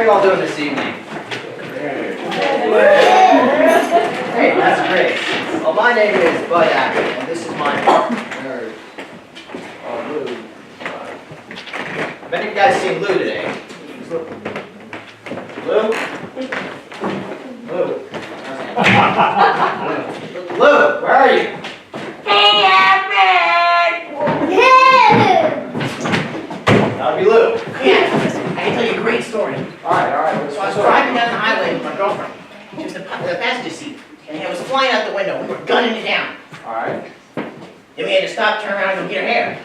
you all doing this evening? Hey, that's great. Well, my name is Bud Abbott, and this is my partner, Lou. Have any of you guys seen Lou today? Lou? Lou? Lou, where are you? That'll be Lou. Yeah, I can tell you a great story. All right. So I was driving down the highway with my girlfriend. She was in the passenger seat, and it was flying out the window. We were gunning it down. All right. Then we had to stop, turn around, and go get her hair.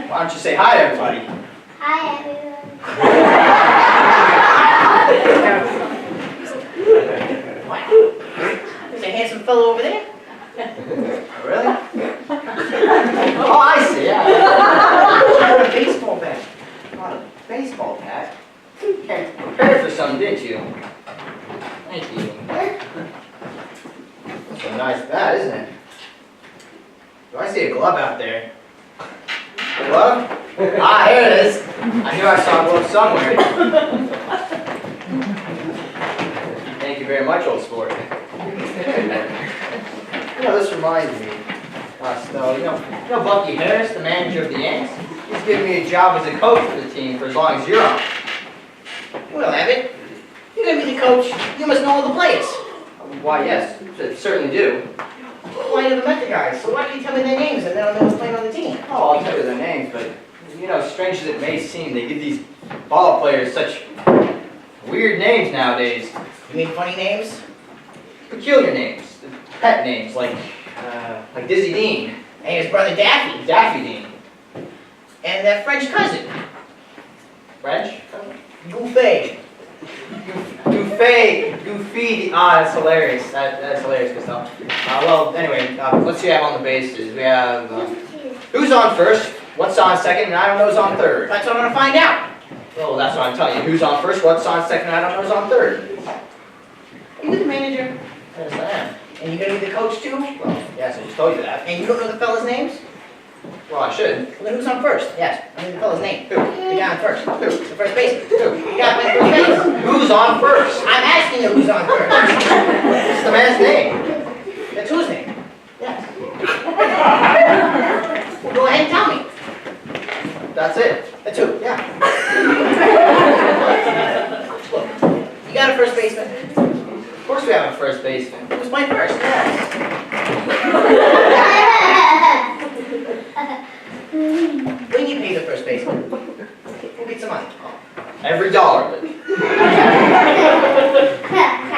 Why don't you say hi to everybody? Hi, everyone. Wow. There's a handsome fellow over there. Really? Oh, I see, yeah. A baseball bat. Oh, a baseball bat? You prepared for something, didn't you? Thank you. That's a nice bat, isn't it? Do I see a glove out there? A glove? Ah, here it is. I knew I saw a glove somewhere. Thank you very much, old sport. This reminds me. You know Bucky Harris, the manager of the Yanks? He's giving me a job as a coach for the team for as long as you're on. Well, Abbott, you're going to be the coach. You must know all the players. Why, yes, certainly do. Well, I never met the guys, so why don't you tell me their names and then I'll know who's playing on the team? Oh, I'll tell you their names, but, strange as it may seem, they give these ball players such weird names nowadays. You mean funny names? Peculiar names. Pet names, like Dizzy Dean. And his brother Daffy. Daffy Dean. And their French cousin. French? Goofy. Goofy. Ah, that's hilarious. That's hilarious, Gustav. Well, anyway, let's see what we have on the bases. We have, who's on first, what's on second, and I don't know who's on third. That's what I'm going to find out. Well, that's what I'm telling you. Who's on first, what's on second, and I don't know who's on third. You're the manager. Yes, I am. And you're going to be the coach too? Well, yes, I just told you that. And you don't know the fella's names? Well, I should. Well, then who's on first? Yes, I mean the fella's name. Who? The guy on first. Who? The first baseman. Who? The guy playing first base. Who's on first? I'm asking you who's on first. What's the man's name? That's whose name? Yes. Well, go ahead and tell me. That's it. That's who? Yeah. Look, you got a first baseman? Of course we have a first baseman. Who's playing first? Yes. When you pay the first baseman, who gets the money? Every dollar of it.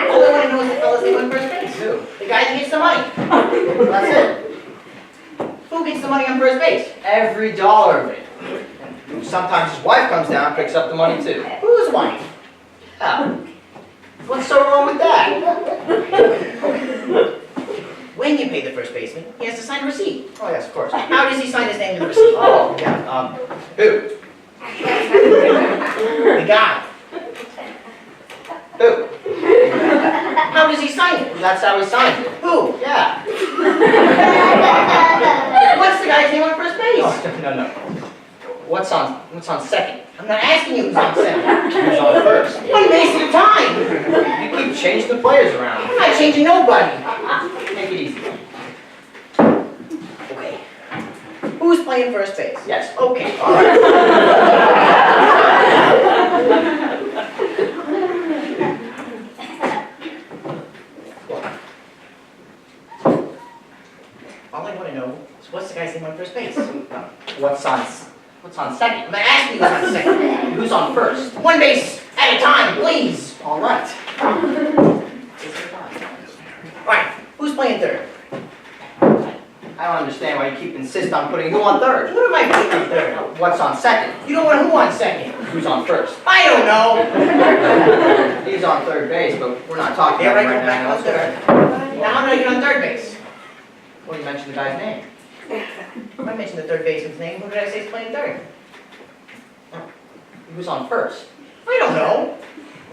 All I want to know is the fella's name on first base. Who? The guy that gets the money. That's it. Who gets the money on first base? Every dollar of it. And sometimes his wife comes down and picks up the money too. Whose wife? Yeah. What's so wrong with that? When you pay the first baseman, he has to sign a receipt. Oh yes, of course. How does he sign his name to the receipt? Oh, yeah. Who? The guy. Who? How does he sign it? That's how he signs it. Who? Yeah. What's the guy's name on first base? Oh, no. What's on second? I'm not asking you who's on second. Who's on first? What a waste of time. You keep changing the players around. I'm not changing nobody. Take it easy. Okay. Who's playing first base? Yes. Okay, all right. All I want to know is what's the guy's name on first base? What's on second? I'm not asking you who's on second. Who's on first? One base at a time, please. All right. All right, who's playing third? I don't understand why you keep insisting on putting who on third. What am I putting on third? What's on second? You don't want who on second? Who's on first? I don't know. He's on third base, but we're not talking There about I him go right back now. on third. Now how do I get on third base? Well, you mentioned the guy's name. I mentioned the third baseman's name. Who did I say is playing third? Who's on first? I don't know.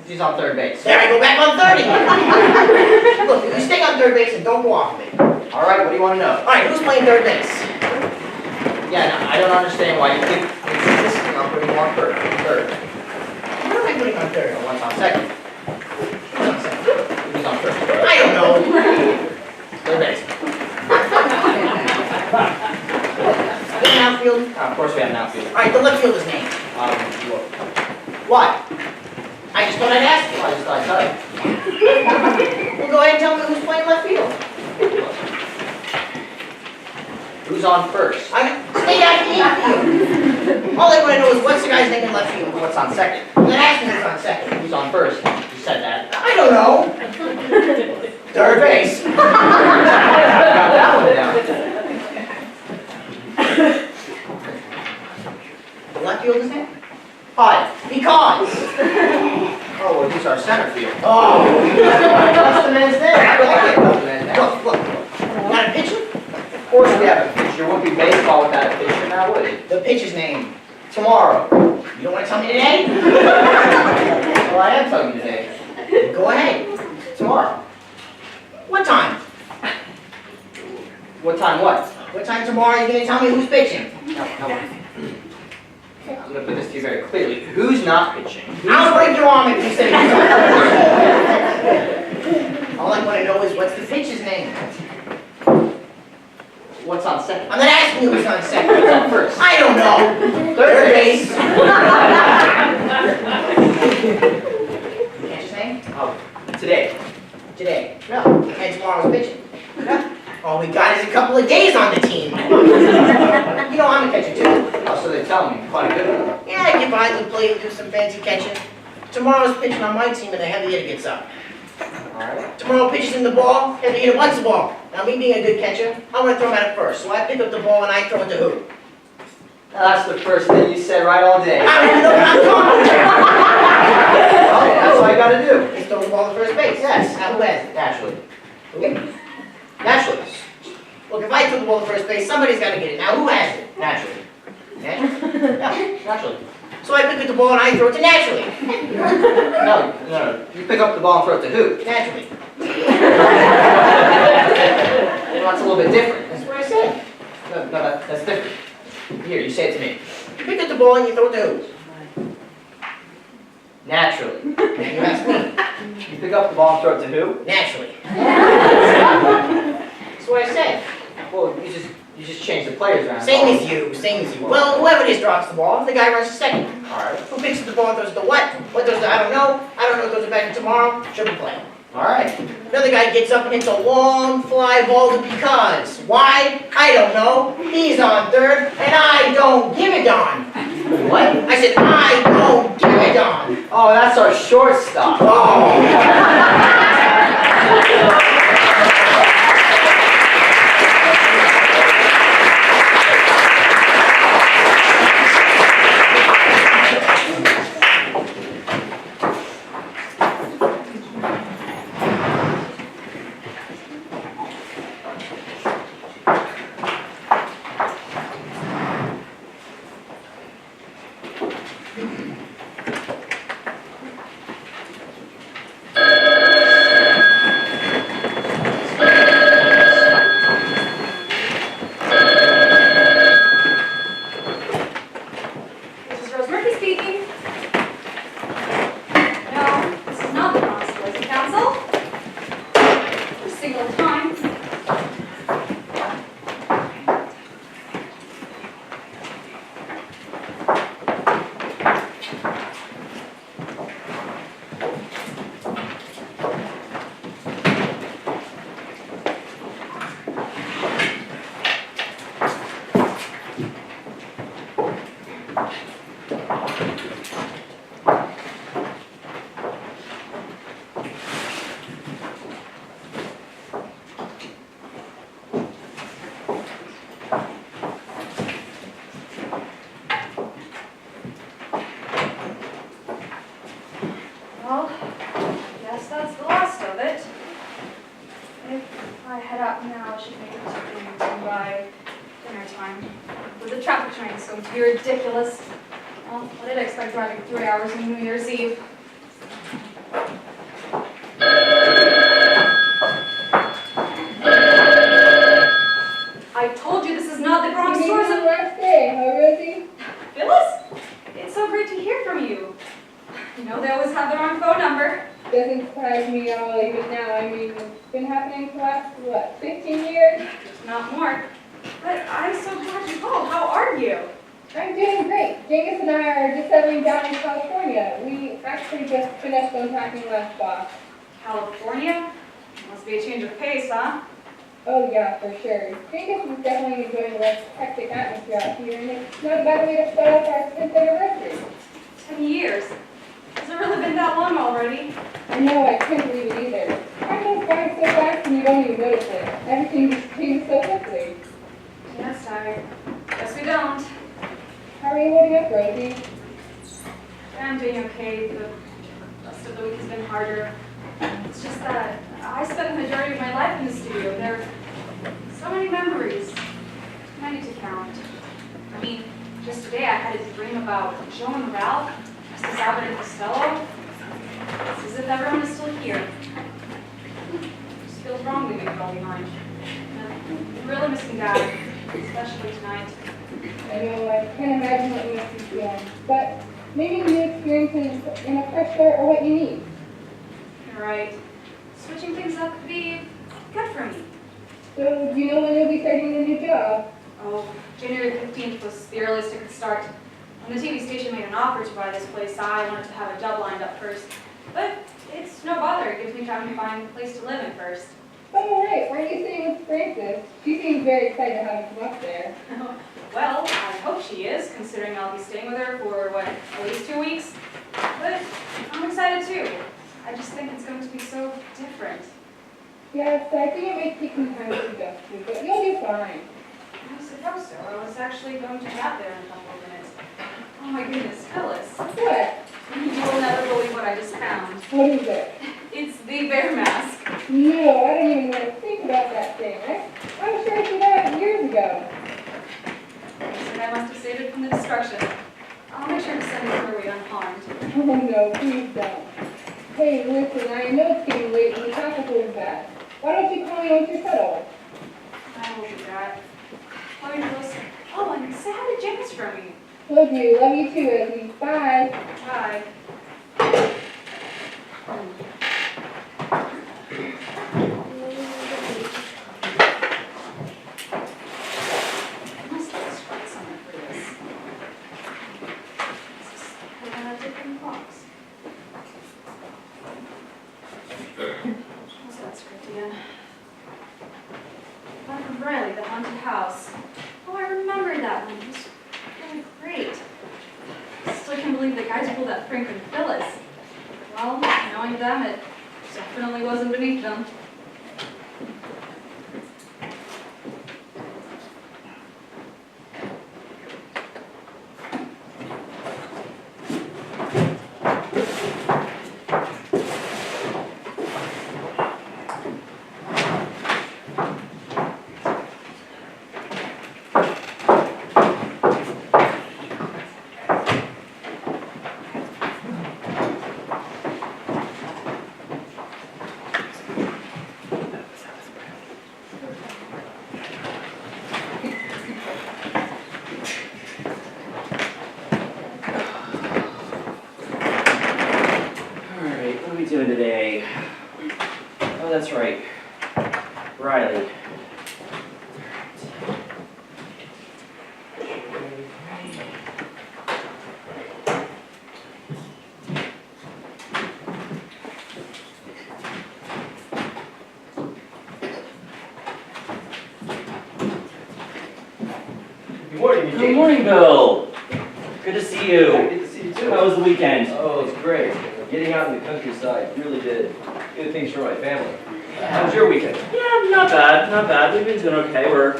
He's on third base. There I go back on third again. Look, if you stay on third base and don't go off of me. All right, what do you want to know? All right, who's playing third base? Yeah, no, I don't understand why you keep insisting I'm putting him on third. What am I putting on third? What's on second? Who's on second? Who's on first? I don't know. Third base. We have an outfield? Of course we have an outfield. All right, the left fielder's name. What? I just thought I'd ask you. I just thought I'd tell you. Well, go ahead and tell me who's playing left field. Who's on first? I stay out of the infield. All I want to know is what's the guy's name in left field. What's on second? Then ask me who's on second. Who's on first? You said that. I don't know. Third base. Got that one down. The left fielder's name? Why? Because. Oh, well, who's our center field? Oh. What's the man's name? I like it. What's the man's name? Look. Got a pitcher? Of course we have a pitcher. It wouldn't be baseball without a pitcher, now would it? The pitcher's name. Tomorrow. You don't want to tell me today? Well, I am telling you today. Go ahead. Tomorrow. What time? What time what? What time tomorrow are you going to tell me who's pitching? No. I'm going to put this to you very clearly. Who's not pitching? I'll break your arm if you say that. All I want to know is what's the pitcher's name? What's on second? I'm not asking you who's on second. Who's on first? I don't know. Third base. Catcher's name? Oh, today. Today. No. And tomorrow's pitching. All we got is a couple of days on the team. You know I'm a catcher too. Oh, so they tell me. Quite a good one. Yeah, I get behind the plate, do some fancy catching. Tomorrow's pitching on my team and the heavy hitter gets up. Alright. Tomorrow pitches in the ball, heavy hitter wants the ball. Now me being a good catcher, I want to throw him at it first. So I pick up the ball and I throw it to who? Now, that's the first thing you said right all day. I don't even know what I'm talking about. Okay, that's all you gotta do. He's throwing the ball to first base. Yes. Now who has it? Naturally. Who? Naturally. Look, if I throw the ball to first base, somebody's got to get it. Now who has it? Naturally. Naturally? Yeah. Naturally. So I pick up the ball and I throw it to naturally. No. You pick up the ball and throw it to who? Naturally. Well, that's a little bit different. That's what I said. No, that's different. Here, you say it to me. You pick up the ball and you throw it to who? Naturally. Now you ask me. You pick up the ball and throw it to who? Naturally. That's what I said. Well, you just change the players around. Same as you. Well, whoever it is drops the ball, the guy runs to second. Alright. Who picks up the ball and throws it to what? What throws to I don't know. I don't know, throws it back to tomorrow. Should be playing. Alright. Another guy gets up and hits a long fly ball to because. Why? I don't know. He's on third, and I don't give a darn. What? I said, I don't give a darn. Oh, that's our shortstop. Oh. Well, I guess that's the last of it. If I head out now, I should make it to Bloomington by dinner time. With the traffic trying so to be ridiculous. Well, what did I expect driving 3 hours on New Year's Eve? I told you this is not the Bronx stores of birthday, huh, Rosie? Phyllis? good? If not more. But I'm so glad you called. How are you? I'm doing great. Genghis and I are just settling down in California. We actually just finished unpacking last fall. California? Must be a change of pace, huh? Oh yeah, for sure. Genghis is definitely enjoying the less hectic atmosphere out here, and it's not a bad way to start off our 10th anniversary. 10 years. Has it really been that long already? I know, I couldn't believe it either. Time goes by so fast and you don't even notice it. Everything just changes so quickly. Yes, I guess we don't. How are you holding up, Rosie? I'm doing okay. The rest of the week has been harder. It's just that I spent the majority of my life in the studio. There are so many memories. Too many to count. I mean, just today I had a dream about Joe and Ralph, Mrs. Abbott and Costello. It's as if everyone is still here. It just feels wrong leaving it all behind. I'm really missing Dad, especially tonight. I know, I can't imagine what you must be feeling. But maybe new experiences in a fresh start are what you need. You're right. Switching things up could be good for me. So, do you know when you'll be starting the new job? Oh, January 15th was the earliest it could start. When the TV station made an offer to buy this place, I wanted to have a job lined up first. But it's no bother. It gives me time to find a place to live in first. Oh, right. Aren't you staying with Frances? She seems very excited to have you come up there. Well, I hope she is, considering I'll be staying with her for, what, at least 2 weeks? But I'm excited too. I just think it's going to be so different. Yes, I think it may take some time to adjust to, but you'll do fine. I suppose so. I was actually going to get out there in a couple of minutes. Oh my goodness, Phyllis. What? You will never believe what I just found. What is it? It's the bear mask. No, I don't even want to think about that thing. I'm sure I did that years ago. And I must have saved it from the destruction. I'll make sure to send it her way unharmed. Oh no, please don't. Hey, listen, I know it's getting late and the traffic is bad. Why don't you call me once you're settled? I will do that. Love you, Phyllis. Oh, and say hi to James for me. Love you. Love you too, Rosie. Bye. Bye. I must have struck somewhere for this. Is this put in a different box? What's that script again? One from Riley, the haunted house. Oh, I remember that one. It was really great. I still can't believe the guys pulled that prank on Phyllis. Well, knowing them, it definitely wasn't beneath them. Alright, what are we doing today? Oh, that's right. Riley. Good morning, Good Eugene. morning, Bill. Good to see you. Good to see you too. How was the weekend? Oh, it's great. Getting out in the countryside really did good things for my family. How was your weekend? Yeah, not bad, not bad. We've been doing okay. We're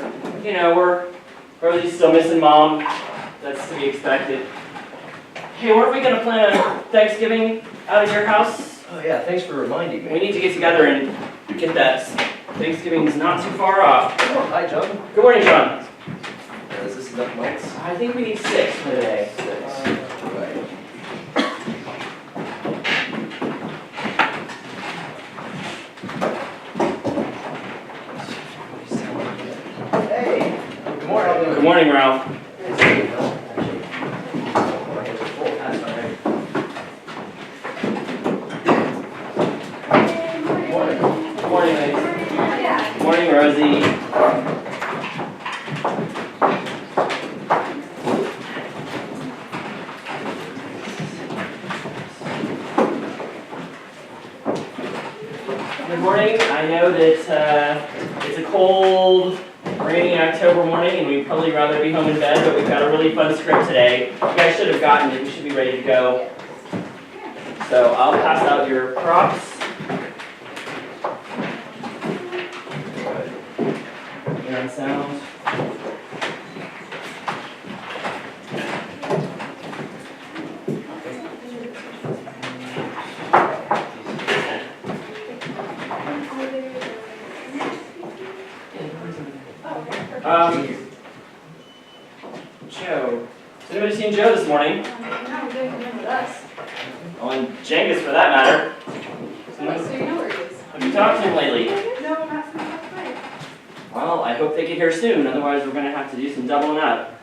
Rosie's still missing Mom. That's to be expected. Hey, weren't we gonna plan a Thanksgiving out at your house? Oh yeah, thanks for reminding me. We need to get together and get that. Thanksgiving's not too far off. Oh, hi, John. Good morning, John. Is this enough mics? I think we need 6 for today. Right. Hey, good morning. Good morning, Ralph. Good to see you, Bill. Actually, my hands are full. That's all right. Good morning. Good morning, ladies. Yeah. Good morning, Rosie. rainy October morning, and we'd probably rather be home in bed, but we've got a really fun script today. You guys should have gotten it. You should be ready to go. So I'll pass out your props. Hear and sound. Joe. Has anybody seen Joe this morning? No, doing him with us. Oh, and Jenkins for that matter. Wait, so you know where he is? Have you talked to him lately? No, not since last night. Well, I hope they get here soon, otherwise we're gonna have to do some doubling up.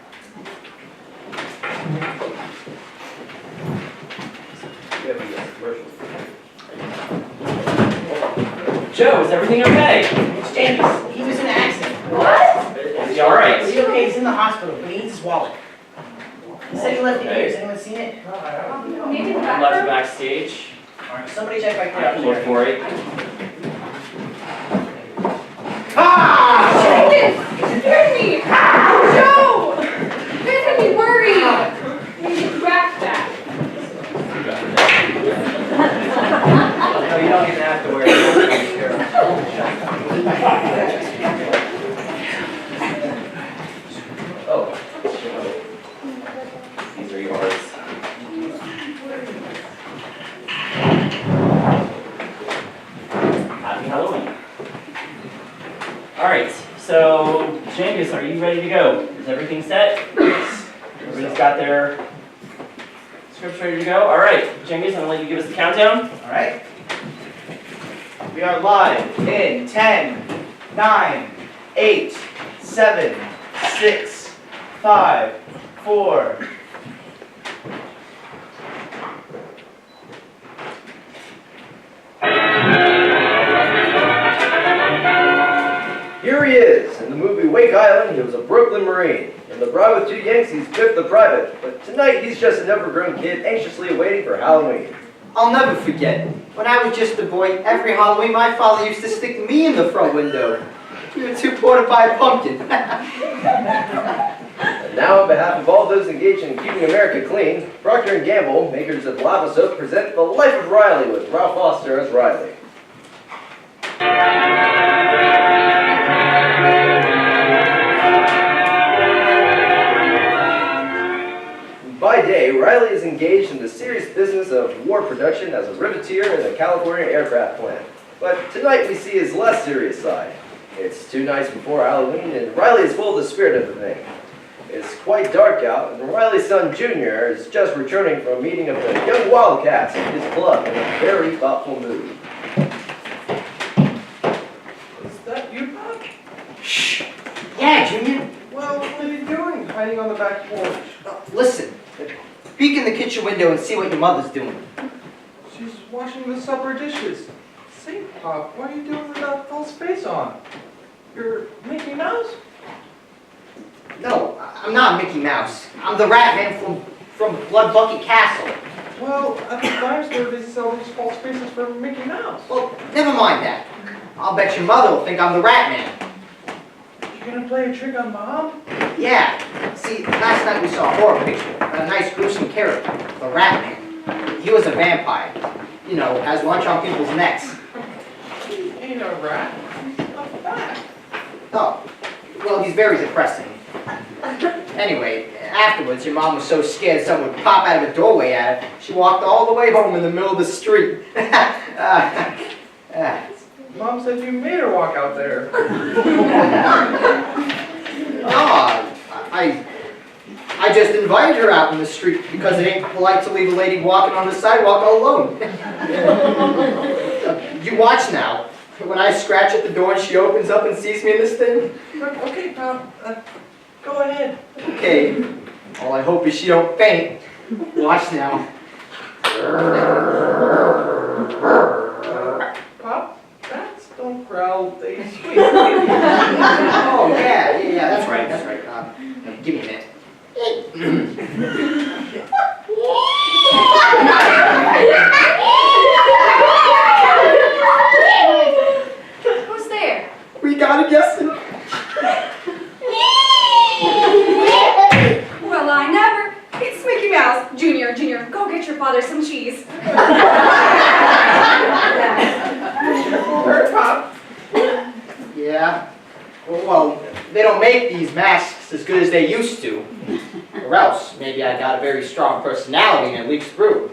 Joe, is everything okay? It's James. He was in an accident. What? Is he alright? He's okay, he's in the hospital, but he needs his wallet. He said he left it Okay. here. Has anyone seen it? Maybe in the back Left room? backstage. Alright, somebody check back I have to look there. for it. Ah! Jenkins, scared me! Joe! You guys had me worried! You need to grasp that. No, you don't even have to wear it. Oh. These are yours. Happy Halloween. Alright, so Jenkins, are you ready to go? Is everything set? Everybody's got their scripts ready to go? Alright, Jenkins, I'm gonna let you give us the countdown. Alright. We are live in 10, 9, 8, 7, 6, 5, 4. Here he is. In the movie Wake Island, he was a Brooklyn Marine. In The Bride with Two Yanks, he's Biff the Private. But tonight, he's just an overgrown kid anxiously awaiting for Halloween. I'll never forget. When I was just a boy, every Halloween my father used to stick me in the front window. We were too poor to buy a pumpkin. And now, on behalf of all those engaged in keeping America clean, Procter & Gamble, makers of lava soap, present The Life of Riley with Ralph Foster as Riley. By day, Riley is engaged in the serious business of war production as a riveteer in a California aircraft plant. But tonight we see his less serious side. It's 2 nights before Halloween, and Riley is full of the spirit of the thing. It's quite dark out, and Riley's son Junior is just returning from a meeting of the Young Wildcats at his club in a very thoughtful mood. Is that you, Pop? Shh. Yeah, Junior. Well, what are you doing hiding on the back porch? Listen. Peek in the kitchen window and see what your mother's doing. She's washing the supper dishes. Say, Pop, what are you doing with that false face on? You're Mickey Mouse? No, I'm not Mickey Mouse. I'm the rat man from Blood Bucket Castle. Well, at the dime store they sell these false faces for Mickey Mouse. Well, never mind that. I'll bet your mother will think I'm the rat man. You gonna play a trick on Mom? Yeah. See, last night we saw a horror picture of a nice gruesome character, the rat man. He was a vampire. You know, has lunch on people's necks. He ain't a rat. He's a bat. Oh, well, he's very depressing. Anyway, afterwards, your mom was so scared someone would pop out of a doorway at her, she walked all the way home in the middle of the street. Mom said you made her walk out there. I just invited her out in the street because it ain't polite to leave a lady walking on the sidewalk all alone. You watch now. When I scratch at the door and she opens up and sees me in this thing. Okay, Pop, go ahead. Okay. All I hope is she don't faint. Watch now. Pop, bats don't growl, they squeak. Oh, yeah, that's right. Give me a minute. Who's there? We gotta guess it. don't make these masks as good as they used to. Or else, maybe I got a very strong personality and it leaks through.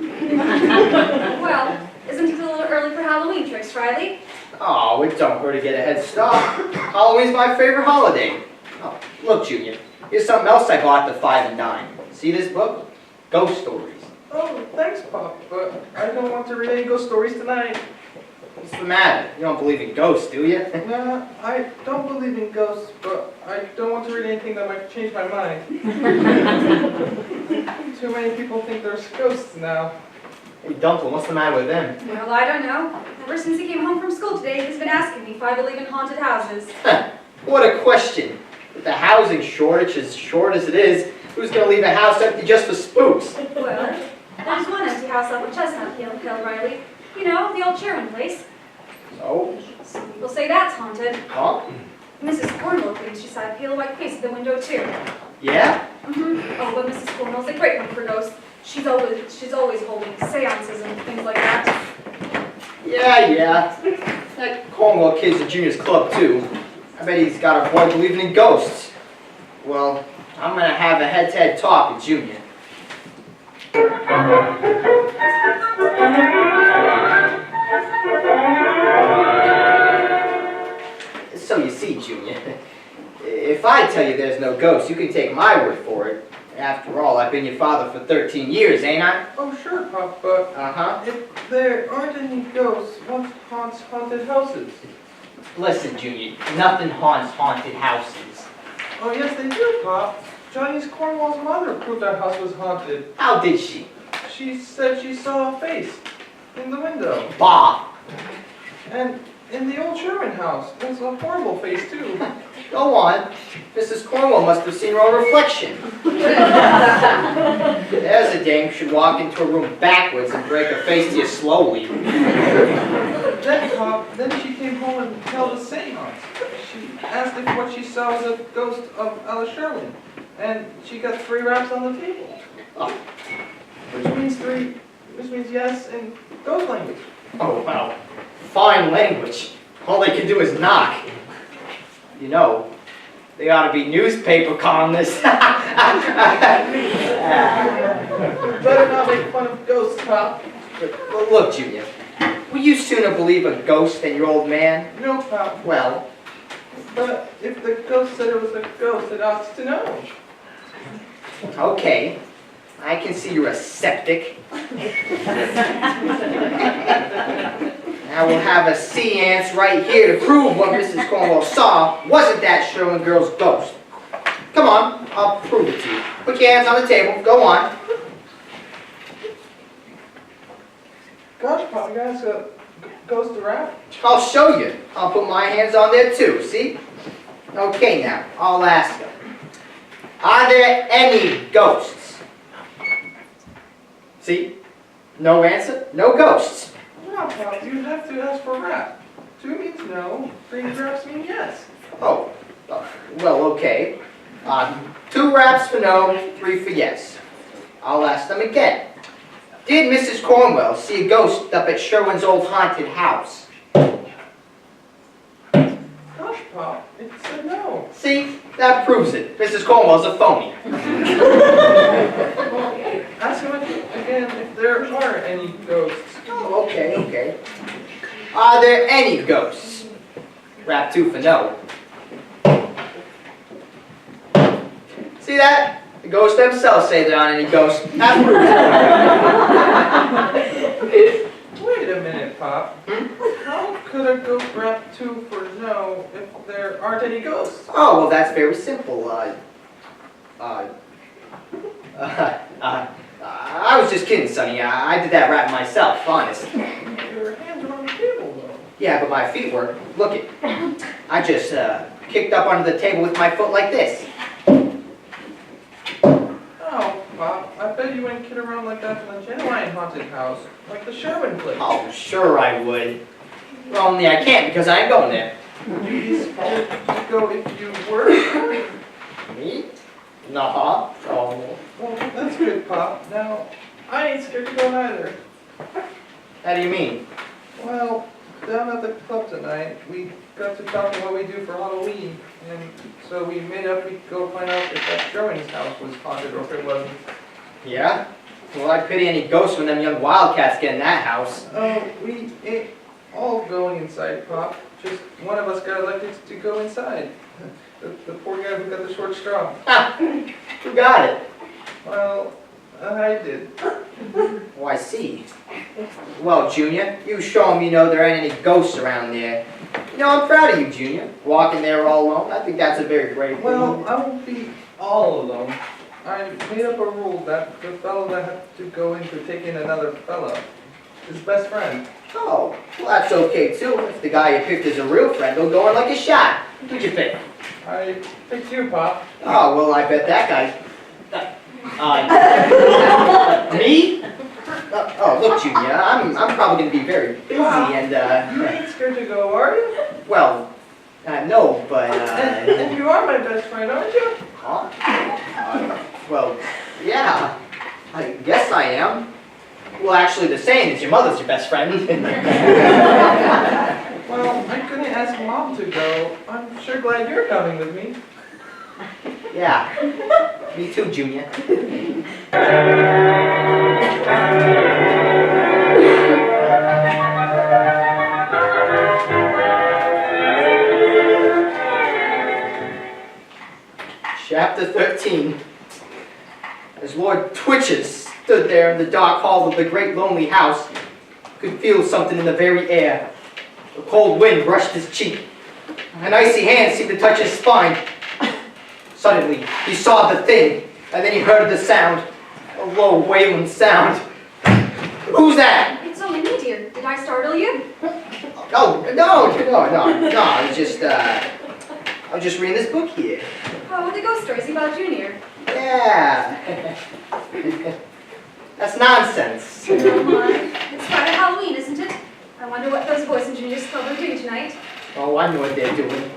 Well, isn't it a little early for Halloween tricks, Riley? Oh, it don't hurt to get a head start. Halloween's my favorite holiday. Oh, look, Junior, here's something else I got at the 5 and Dime. See this book? Ghost stories. Oh, thanks, Pop, but I don't want to read any ghost stories tonight. What's the matter? You don't believe in ghosts, do you? Nah, I don't believe in ghosts, but I don't want to read anything that might change my mind. Too many people think there's ghosts now. Hey, Dumplin', what's the matter with them? Well, I don't know. Ever since he came home from school today, he's been asking me if I believe in haunted houses. What a question. With the housing shortage as short as it is, who's going to leave a house empty just for spooks? Well, there's one empty house up at Chestnut Hill, Riley. You know, the old Sherman place. So? Some people say that's haunted. Huh? Mrs. Cornwell thinks she saw a pale white face at the window, too. Yeah? Oh, but Mrs. Cornwell's a great one for ghosts. She's always holding seances and things like that. Yeah. That Cornwall kid's at Junior's club, too. I bet he's got a boy believing in ghosts. Well, I'm going to have a head-to-head talk with Junior. So you see, Junior, if I tell you there's no ghost, you can take my word for it. After all, I've been your father for 13 years, ain't I? Oh, sure, Pop, but Uh-huh. if there aren't any ghosts, what haunts haunted houses? Listen, Junior, nothing haunts haunted houses. Oh, yes, they do, Pop. Johnny's Cornwall's mother proved our house was haunted. How did she? She said she saw a face in the window. Bah! And in the old Sherman house, there's a horrible face, too. Go on. Mrs. Cornwall must have seen her own reflection. There's a dame who should walk into a room backwards and break her face to you slowly. Then, Pop, then she came home and held a seance. She asked if what she saw was a ghost of Alice Sherwin. And she got 3 raps on the table. Oh. Which means yes in ghost language. Oh, wow. Fine language. All they can do is knock. You know, they ought to be newspaper columnists. Better not make fun of ghosts, Pop. Well, look, Junior, will you sooner believe a ghost than your old man? No, Pop. Well, But if the ghost said it was a ghost, it ought to know. okay. I can see you're a septic. Now we'll have a seance right here to prove what Mrs. Cornwall saw wasn't that Sherwin girl's ghost. Come on, I'll prove it to you. Put your hands on the table. Go on. Gosh, Pop, you guys got ghost to rap? I'll show you. I'll put my hands on there too, see? Okay now, I'll ask you. Are there any ghosts? See? No answer, no ghosts. No, Pop, you have to ask for rap. 2 means no, 3 raps mean yes. Oh, well, okay. 2 raps for no, 3 for yes. I'll ask them again. Did Mrs. Cornwell see a ghost up at Sherwin's old haunted house? Gosh, Pop, it said no. See? That proves it. Mrs. Cornwell's a phony. Ask him again if there are any ghosts. Oh, okay. Are there any ghosts? Rap 2 for no. See that? The ghosts themselves say there aren't any ghosts. That proves it. Wait a minute, Pop. How could a ghost rap 2 for no if there aren't any ghosts? Oh, well, that's very simple. I was just kidding, Sonny. I did that rap myself, honest. Your hands are on the table, though. Yeah, but my feet were. Look it. I just kicked up under the table with my foot like this. Oh, Pop, I bet you wouldn't kid around like that in the genuine haunted house, like the Sherwin place. Oh, sure I would. Well, only I can't because I ain't going there. Would you be scared to go if you were? Me? Nah. Oh. Well, that's good, Pop. Now, I ain't scared to go either. How do you mean? Well, down at the club tonight, we got to talking what we do for Halloween, and so we made up, we'd go find out if that Sherwin's house was haunted or if it wasn't. Yeah? Well, I pity any ghosts when them young wildcats get in that house. Oh, we ain't all going inside, Pop. Just one of us got elected to go inside. The poor guy who got the short straw. Ha! Who got it? Well, I did. Oh, I see. Well, Junior, you show 'em you know there ain't any ghosts around there. You know, I'm proud of you, Junior. Walking there all alone, I think that's a very brave thing. Well, I won't be all alone. I made up a rule that the fellow that had to go in to take in another fellow, his best friend. Oh, well, that's okay, too. If the guy you picked is a real friend, he'll go in like a shot. Who'd you pick? I picked you, Pop. Oh, well, I bet that guy... me? Oh, look, Junior, I'm probably going to be very busy and, You ain't scared to go, are you? well, no, but, And you are my best friend, aren't you? huh? Well, yeah, I guess I am. Well, actually, the same as your mother's your best friend. Well, I couldn't ask Mom to go. I'm sure glad you're coming with me. Yeah, me too, Junior. Chapter 13. As Lord Twitches stood there in the dark hall of the great lonely house, he could feel something in the very air. A cold wind brushed his cheek. An icy hand seemed to touch his spine. Suddenly, he saw the thing, and then he heard the sound. A low, wailing sound. Who's that? It's only me, dear. Did I startle you? Oh, no. I was just reading this book here. Oh, with the ghost stories about Junior. Yeah. That's nonsense. Oh my. It's Friday Halloween, isn't it? I wonder what those boys in Junior's club are doing tonight. Oh, I know what they're doing.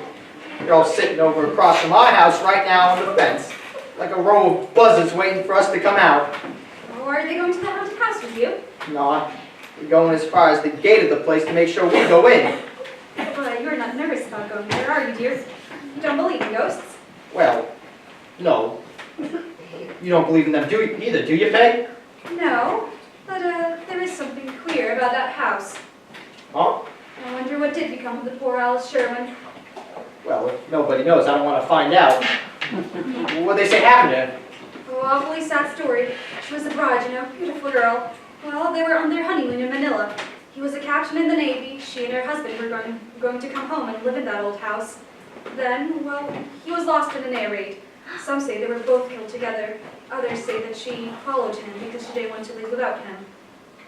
They're all sitting over across from our house right now on the fence, like a row of buzzards waiting for us to come out. Or are they going to the haunted house with you? No, we're going as far as the gate of the place to make sure we go in. But you're not nervous about going there, are you, dear? You don't believe in ghosts? Well, no. You don't believe in them either, do you, Peg? No, but there is something queer about that house. Huh? I wonder what did become of the poor Alice Sherwin. Well, if nobody knows, I don't want to find out. What'd they say happened to her? Oh, awfully sad story. She was a bride, you know, beautiful girl. Well, they were on their honeymoon in Manila. He was a captain in the Navy. She and her husband were going to come home and live in that old house. Then, well, he was lost in an air raid. Some say they were both killed together. Others say that she followed him because she didn't want to leave without him.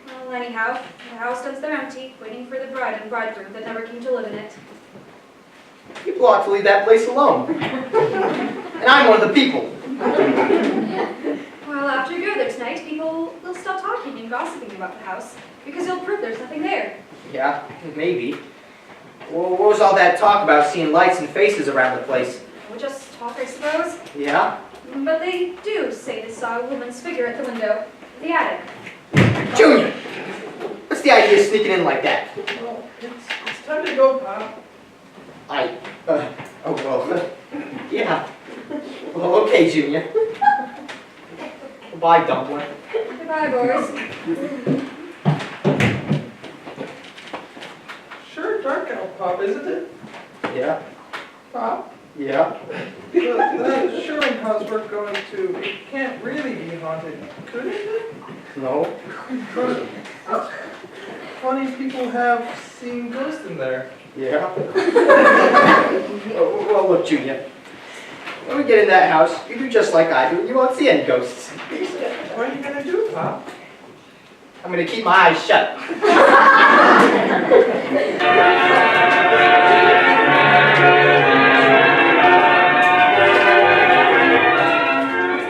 Well, anyhow, the house stands there empty, waiting for the bride and bridegroom that never came to live in it. People ought to leave that place alone. And I'm one of the people. Well, after you go there tonight, people will stop talking and gossiping about the house because you'll prove there's nothing there. Yeah, maybe. Well, what was all that talk about seeing lights and faces around the place? We'll just talk, I suppose. Yeah? But they do say they saw a woman's figure at the window, the attic. Junior! What's the idea of sneaking in like that? Well, it's time to go, Pop. Yeah. Well, okay, Junior. Bye, Dumpling. Goodbye, boys. Sure dark out, Pop, isn't it? Yeah? Pop? Yeah? The Sherwin house we're going to, it can't really be haunted, could it? No? But funny people have seen ghosts in there. Yeah? Well, look, Junior. When we get in that house, you do just like I do, and you won't see any ghosts. What are you gonna do, Pop? I'm gonna keep my eyes shut.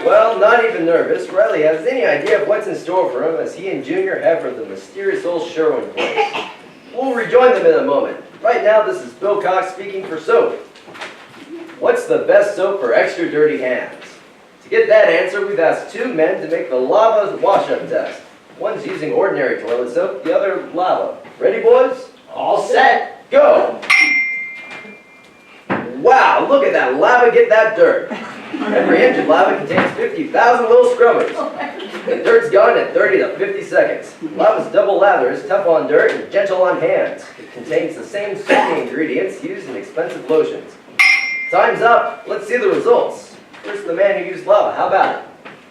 Well, not even nervous, Riley has any idea of what's in store for him as he and Junior head for the mysterious old Sherwin place. We'll rejoin them in a moment. Right now, this is Bill Cox speaking for soap. What's the best soap for extra dirty hands? To get that answer, we've asked two men to make the lava wash-up test. One's using ordinary toilet soap, the other lava. Ready, boys? All set. Go! Wow, look at that lava get that dirt. Every inch of lava contains 50,000 little scrubbers. The dirt's gone in 30 to 50 seconds. Lava's double lather is tough on dirt and gentle on hands. It contains the same soothing ingredients used in expensive lotions. Time's up. Let's see the results. First, the man who used lava. How about it?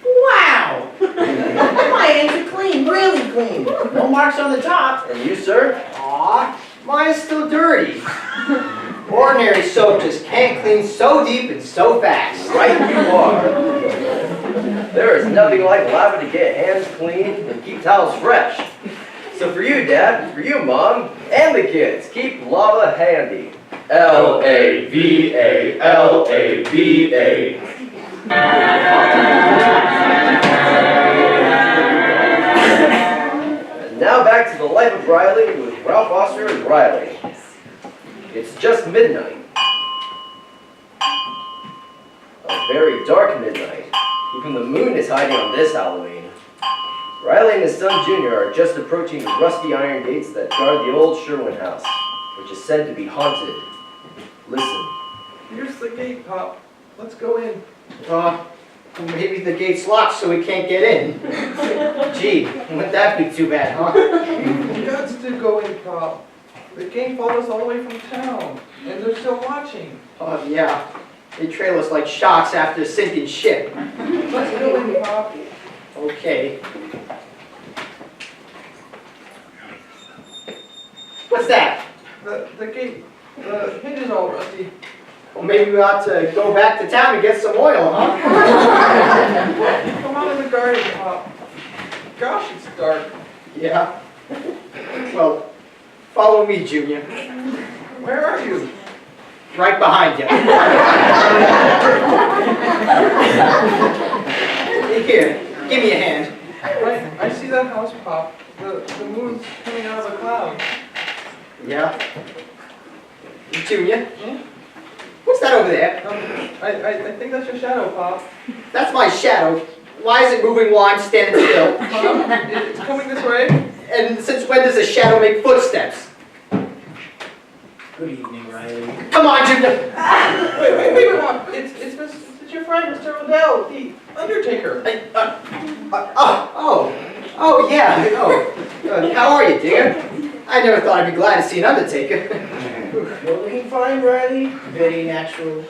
Wow! My hands are clean, really clean. No marks on the top. And you, sir? Aw, mine's still dirty. Ordinary soap just can't clean so deep and so fast. Right you are. There is nothing like lava to get hands clean and keep towels fresh. So for you, Dad, for you, Mom, and the kids, keep lava handy. L-A-V-A, L-A-V-A. And now back to the life of Riley with Ralph Foster and Riley. It's just midnight. A very dark midnight. Even the moon is hiding on this Halloween. Riley and his son Junior are just approaching the rusty iron gates that guard the old Sherwin house, which is said to be haunted. Listen. Here's the gate, Pop. Let's go in. Maybe the gate's locked so we can't get in. Gee, wouldn't that be too bad, huh? We got to go in, Pop. The gang followed us all the way from town, and they're still watching. Oh, yeah. They trail us like sharks after a sinking ship. Let's go in, Pop. Okay. What's that? The gate, the hinge is all rusty. Well, maybe we ought to go back to town and get some oil, huh? Come out in the garden, Pop. Gosh, it's dark. Yeah. Well, follow me, Junior. Where are you? Right behind you. Here, give me a hand. I see that house, Pop. The moon's coming out of the cloud. Yeah. Junior? What's that over there? I think that's your shadow, Pop. That's my shadow. Why is it moving while I'm standing still? It's coming this way. And since when does a shadow make footsteps? Good evening, Riley. Come on, Junior. Wait, Pop. It's your friend, Mr. Odell, the Undertaker. Oh, yeah. Oh, how are you, dear? I never thought I'd be glad to see an Undertaker. You're looking fine, Riley. Very natural.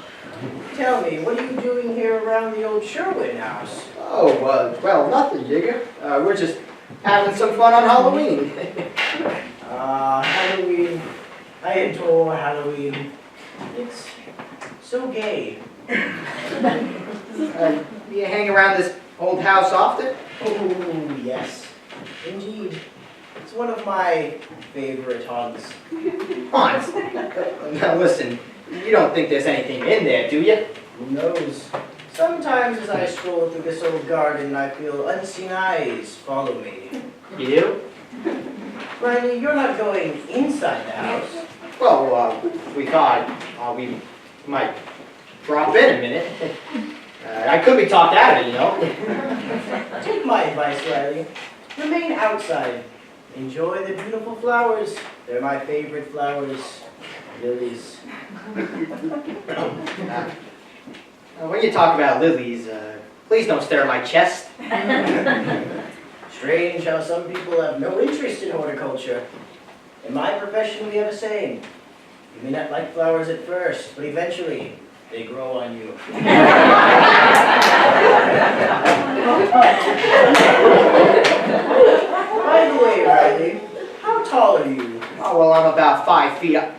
Tell me, what are you doing here around the old Sherwin house? Oh, well, nothing, Jigger. We're just having some fun on Halloween. Halloween. I adore Halloween. It's so gay. You hang around this old house often? Oh, yes. Indeed. It's one of my favorite haunts. Hans. Now listen, you don't think there's anything in there, do you? Who knows? Sometimes as I stroll through this old garden, I feel unseen eyes follow me. You do? Riley, you're not going inside the house. Well, we thought we might drop in a minute. I could be talked out of it, you know. Take my advice, Riley. Remain outside. Enjoy the beautiful flowers. They're my favorite flowers. Lilies. When you talk about lilies, please don't stare at my chest. Strange how some people have no interest in horticulture. In my profession, we have a saying. You may not like flowers at first, but eventually, they grow on you. By the way, Riley, how tall are you? Oh, well, I'm about 5 feet wide.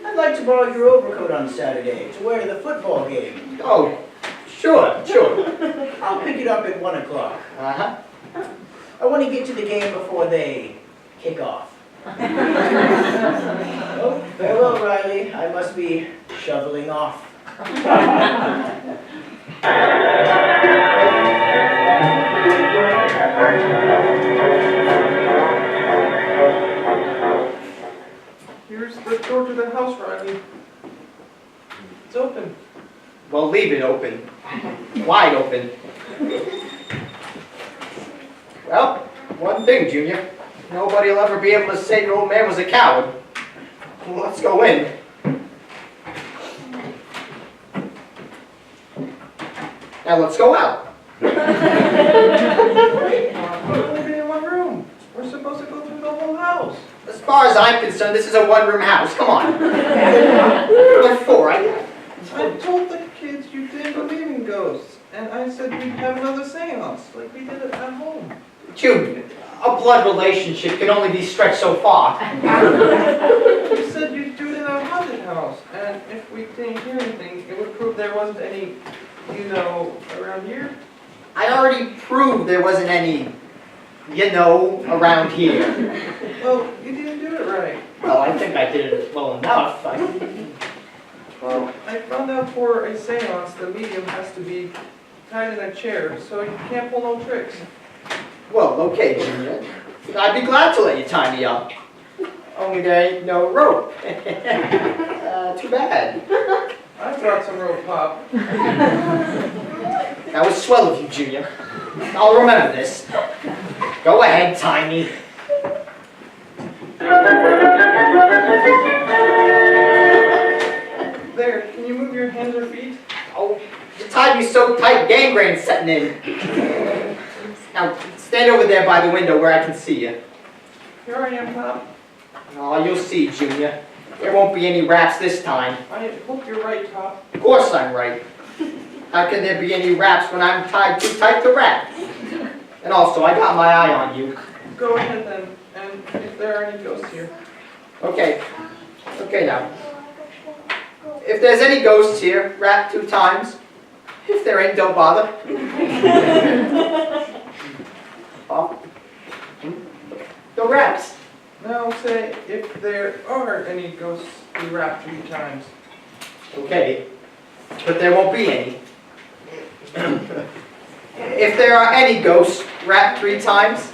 I'd like to borrow your overcoat on Saturday to wear to the football game. Oh, sure. I'll pick it up at 1 o'clock. Uh-huh. I want to get to the game before they kick off. Oh, farewell, Riley. I must be shoveling off. Here's the door to the house, Riley. It's open. Well, leave it open. Wide open. Well, One thing, Junior. Nobody will ever be able to say your old man was a coward. Well, let's go in. Now let's go out. We're only in one room. We're supposed to go through the whole house. As far as I'm concerned, this is a one-room house. Come on. What for? I told the kids you didn't believe in ghosts, and I said we'd have another seance, like we did it at home. Junior, a blood relationship can only be stretched so far. You said you'd do it in our haunted house, and if we didn't hear anything, it would prove there wasn't any, around here. I already proved there wasn't any, around here. Well, you didn't do it right. Well, I think I did it well enough. Well, I found out for a seance, the medium has to be tied in a chair, so you can't pull no tricks. Well, okay, Junior. I'd be glad to let you tie me up. Only there ain't no rope. Too bad. I brought some rope, Pop. That was swell of you, Junior. I'll remember this. Go ahead, tie me. There, can you move your hands or feet? Oh, you tied me so tight, gangrene's setting in. Now, stand over there by the window where I can see you. Here I am, Pop. Oh, you'll see, Junior. There won't be any raps this time. I hope you're right, Pop. Of course I'm right. How can there be any raps when I'm tied too tight to rap? And also, I got my eye on you. Go ahead then, and if there are any ghosts here. Okay. Okay now. If there's any ghosts here, rap 2 times. If there ain't, don't bother. Oh. No raps. Now say, if there are any ghosts, we rap 3 times. Okay. But there won't be any. If there are any ghosts, rap 3 times.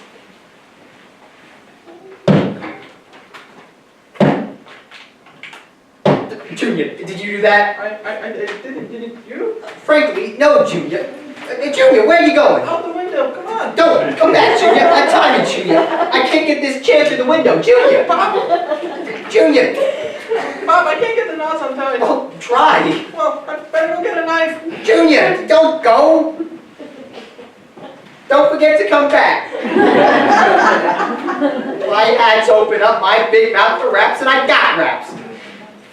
Junior, did you do that? I didn't you? Frankly, no, Junior. Junior, where are you going? Out the window, come on! Don't come back, Junior. I'm timing, Junior. I can't get this chair through the window, Junior. Pop! Junior. Pop, I can't get the knots untied. Oh, try. Well, I better go get a knife. Junior, don't go. Don't forget to come back. My hat's open up my big mouth for raps, and I got raps.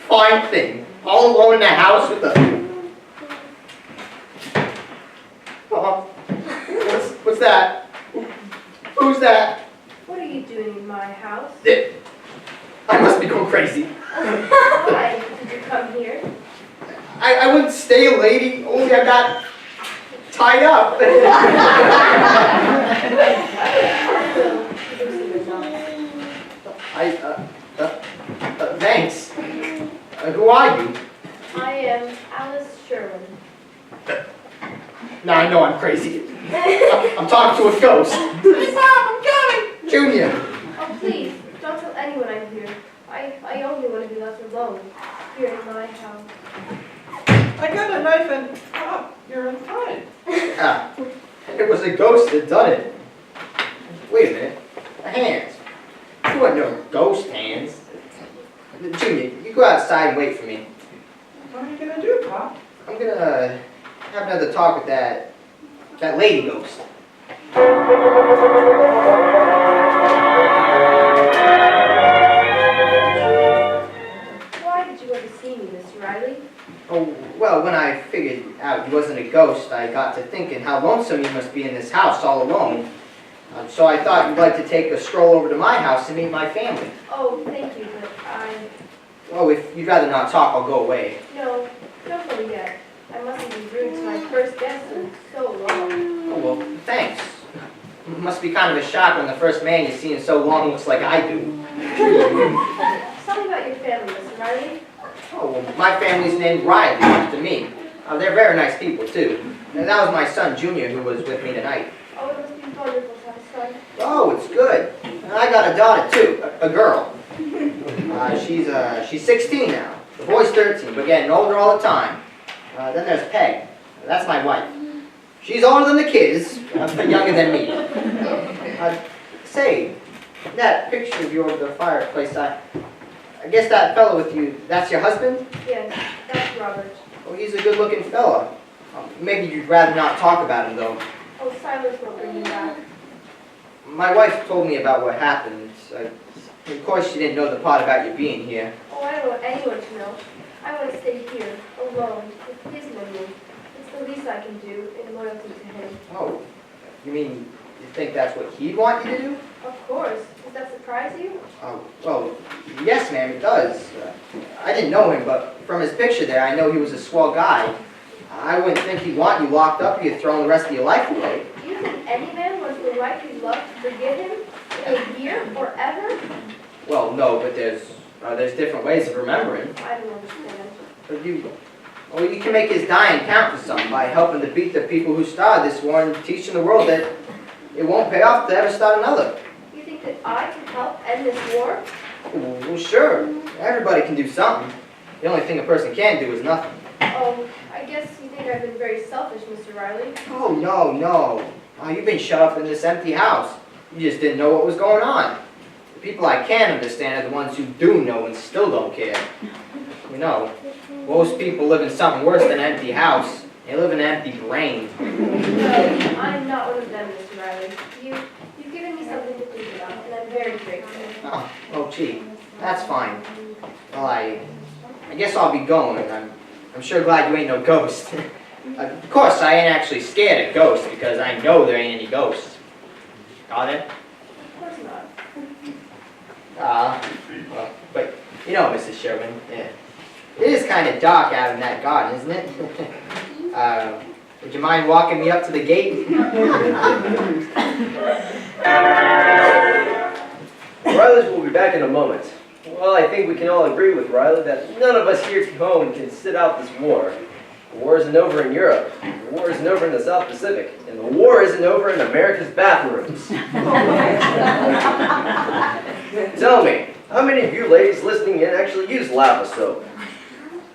Fine thing. All alone in the house with the... What's that? Who's that? What are you doing in my house? I must be going crazy. Why did you come here? I wouldn't stay, lady, only I got tied up. Thanks. Who are you? I am Alice Sherwin. Now I know I'm crazy. I'm talking to a ghost. Hey, Mom, I'm coming! Junior. Oh, please, don't tell anyone I'm here. I only want to be left alone here in my house. I got a knife and Pop, you're untied. Ah, it was a ghost that done it. Wait a minute. The hands. You weren't no ghost hands. Junior, you go outside and wait for me. What are you gonna do, Pop? I'm gonna have another talk with that lady ghost. Why did you ever see me, Miss Riley? Oh, well, when I figured out he wasn't a ghost, I got to thinking how lonesome you must be in this house all alone. So I thought you'd like to take a stroll over to my house and meet my family. Oh, thank you, but Oh, if you'd rather not talk, I'll go away. no, don't go yet. I mustn't be rude to my first guest in so long. Oh, well, thanks. It must be kind of a shock when the first man you see in so long looks like I do. Tell me about your family, Miss Riley. Oh, well, my family's named Riley after me. They're very nice people, too. And that was my son, Junior, who was with me tonight. Oh, it must be wonderful to have a son. Oh, it's good. And I got a daughter, too, a girl. She's 16 now. The boy's 13, but getting older all the time. Then there's Peg. That's my wife. She's older than the kids, but younger than me. Say, that picture of you over the fireplace, I guess that fellow with you, that's your husband? Yes, that's Robert. Well, he's a good-looking fella. Maybe you'd rather not talk about him, though. Oh, Silas won't bring you back. My wife told me about what happened. Of course, she didn't know the part about you being here. Oh, I don't want anyone to know. I want to stay here, alone, with his memory. It's the least I can do in loyalty to him. Oh, you mean you think that's what he'd want you to do? Of course. Does that surprise you? Oh, well, yes, ma'am, it does. I didn't know him, but from his picture there, I know he was a swell guy. I wouldn't think he'd want you locked up if you'd thrown the rest of your life away. Do you think any man wants the wife he loved to forgive him in a year or ever? Well, no, but there's different ways of remembering. I don't understand. But you can make his dying count for something by helping to beat the people who started this war and teaching the world that it won't pay off to ever start another. You think that I can help end this war? Well, sure. Everybody can do something. The only thing a person can't do is nothing. Oh, I guess you think I've been very selfish, Mr. Riley. Oh, no. Oh, you've been shut up in this empty house. You just didn't know what was going on. The people I can understand are the ones who do know and still don't care. You know, most people live in something worse than an empty house. They live in an empty brain. No, I'm not one of them, Mr. Riley. You've given me something to think about, and I'm very grateful. Oh, gee, that's fine. Well, I guess I'll be going. I'm sure glad you ain't no ghost. Of course, I ain't actually scared of ghosts because I know there ain't any ghosts. Got it? Of course not. Well, but you know, Mrs. Sherman, yeah, it is kind of dark out in that garden, isn't it? Would you mind walking me up to the gate? Riley's will be back in a moment. Well, I think we can all agree with Riley that none of us here at home can sit out this war. The war isn't over in Europe. The war isn't over in the South Pacific. And the war isn't over in America's bathrooms. Tell me, how many of you ladies listening in actually use lava soap?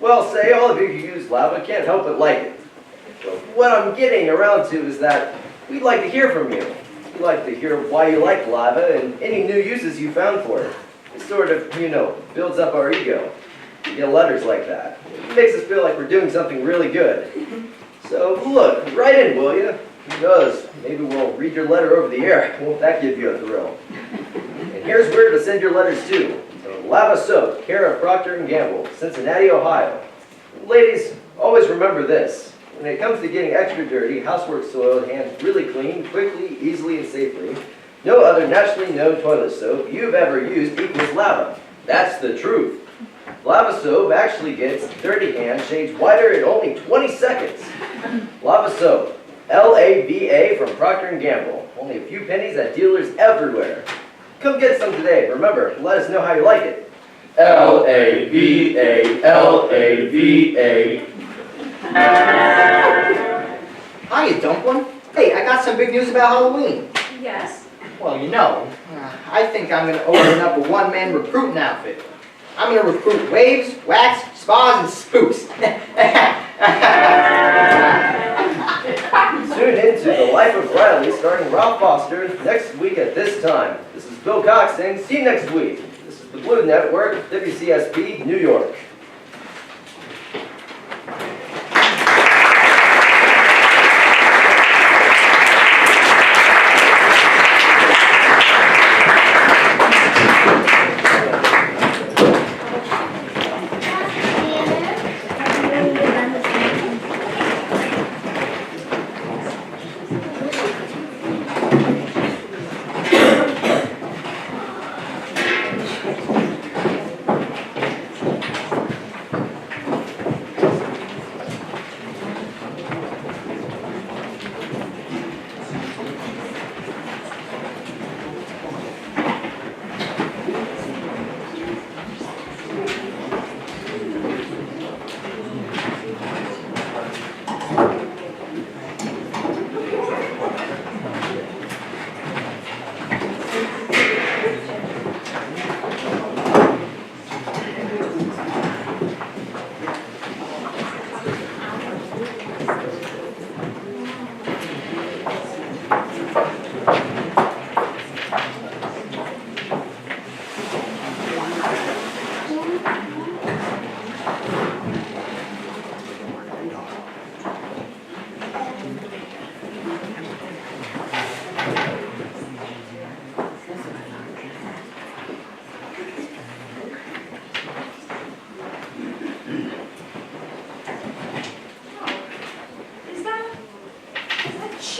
Well, say all of you who use lava can't help but like it. But what I'm getting around to is that we'd like to hear from you. We'd like to hear why you like lava and any new uses you found for it. It sort of, builds up our ego. We get letters like that. It makes us feel like we're doing something really good. So look, write in, will you? Who knows? Maybe we'll read your letter over the air. Won't that give you a thrill? And here's where to send your letters to. Lava Soap, care of Procter & Gamble, Cincinnati, Ohio. Ladies, always remember this. When it comes to getting extra dirty, housework soiled hands really clean, quickly, easily, and safely, no other nationally known toilet soap you've ever used equals lava. That's the truth. Lava soap actually gets dirty hands shades whiter in only 20 seconds. Lava soap, L-A-V-A from Procter & Gamble. Only a few pennies at dealers everywhere. Come get some today. Remember, let us know how you like it. L-A-V-A, L-A-V-A. Hiya, Dumpling. Hey, I got some big news about Halloween. Yes? Well, I think I'm going to open up a one-man recruiting outfit. I'm going to recruit waves, wax, spas, and spooks. Tune into The Life of Riley starring Ralph Foster next week at this time. This is Bill Cox saying see you next week. This is the Blue Network, WCSP, New York.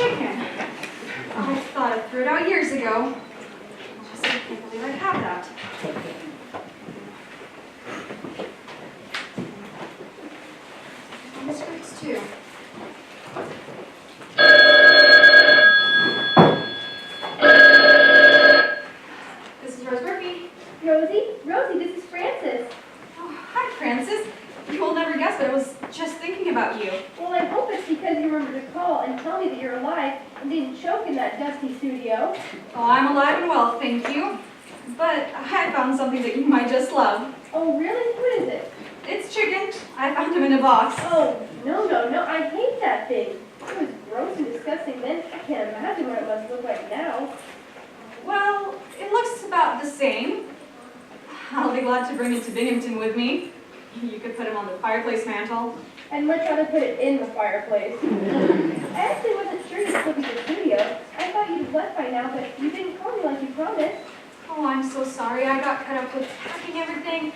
chicken. I thought I threw it out years ago. I just can't believe I'd have that. On the skirts too. This is Rose Murphy. Rosie, this is Frances. Oh, hi, Francis. You will never guess, but I was just thinking about you. Well, I hope it's because you remembered to call and tell me that you're alive and didn't choke in that dusty studio. Oh, I'm alive and well, thank you. But I found something that you might just love. Oh, really? What is it? It's chicken. I found him in a box. Oh, no, I hate that thing. It was gross and disgusting then. I can't imagine what it must look like now. Well, it looks about the same. I'll be glad to bring it to Binghamton with me. You could put him on the fireplace mantle. I'd much rather put it in the fireplace. I actually wasn't sure you'd look at the studio. I thought you'd have left by now, but you didn't call me like you promised. Oh, I'm so sorry. I got caught up with packing everything.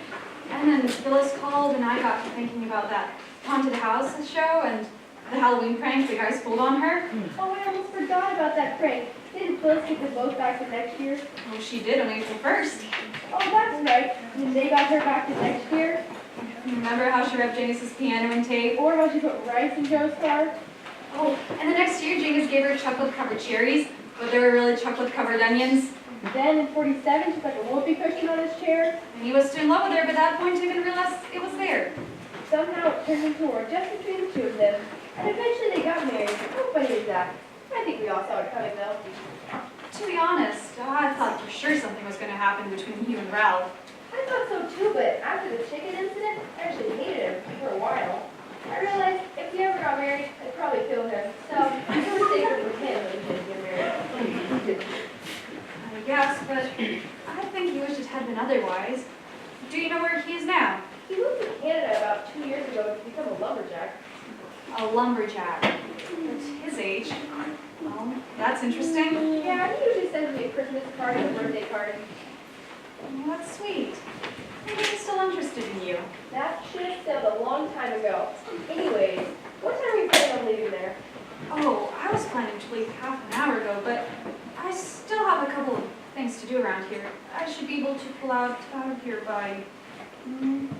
And then Phyllis called, and I got to thinking about that haunted house show and the Halloween prank the guys pulled on her. Oh, I almost forgot about that prank. Didn't Phyllis get the boat back to next year? Oh, she did on April 1st. Oh, that's right. And they got her back to next year? Remember how she wrapped Janice's piano in tape? Or how she put rice in Joe's car? Oh, and the next year Janice gave her chocolate-covered cherries, but they were really chocolate-covered onions. Then in 47, she put a whoopee cushion on his chair. And he was still in love with her, but at that point he didn't realize it was there. Somehow it turned into war just between the two of them. And eventually they got married. How funny is that? I think we all saw it coming though. To be honest, I thought for sure something was going to happen between you and Ralph. I thought so too, but after the chicken incident, I actually hated him for a while. I realized if we ever got married, I'd probably kill him. So it was safer for him than we did get married. I guess, but I think he wished it had been otherwise. Do you know where he is now? He moved to Canada about 2 years ago to become a lumberjack. A lumberjack. At his age. Well, that's interesting. Yeah, he usually sends me a Christmas card and a birthday card. Well, that's sweet. Maybe he's still interested in you. That ship sailed a long time ago. Anyways, what time are you planning on leaving there? Oh, I was planning to leave half an hour ago, but I still have a couple of things to do around here. I should be able to pull out of here by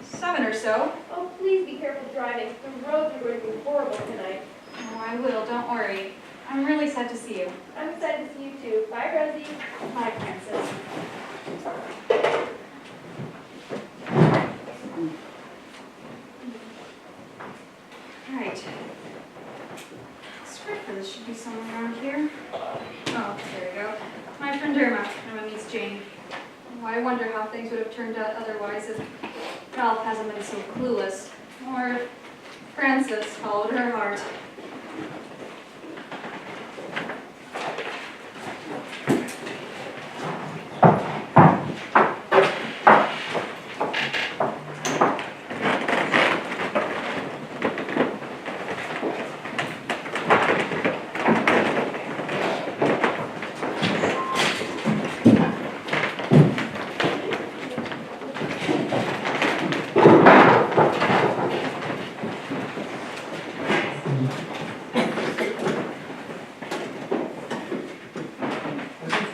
7 or so. Oh, please be careful driving. The roads are going to be horrible tonight. Oh, I will, don't worry. I'm really sad to see you. I'm excited to see you too. Bye, Rosie. Bye, Francis. Right. Script for this should be somewhere around here. Oh, there we go. My friend Irma meets Jane. Oh, I wonder how things would have turned out otherwise if Ralph hasn't been so clueless. Or if Frances followed her heart.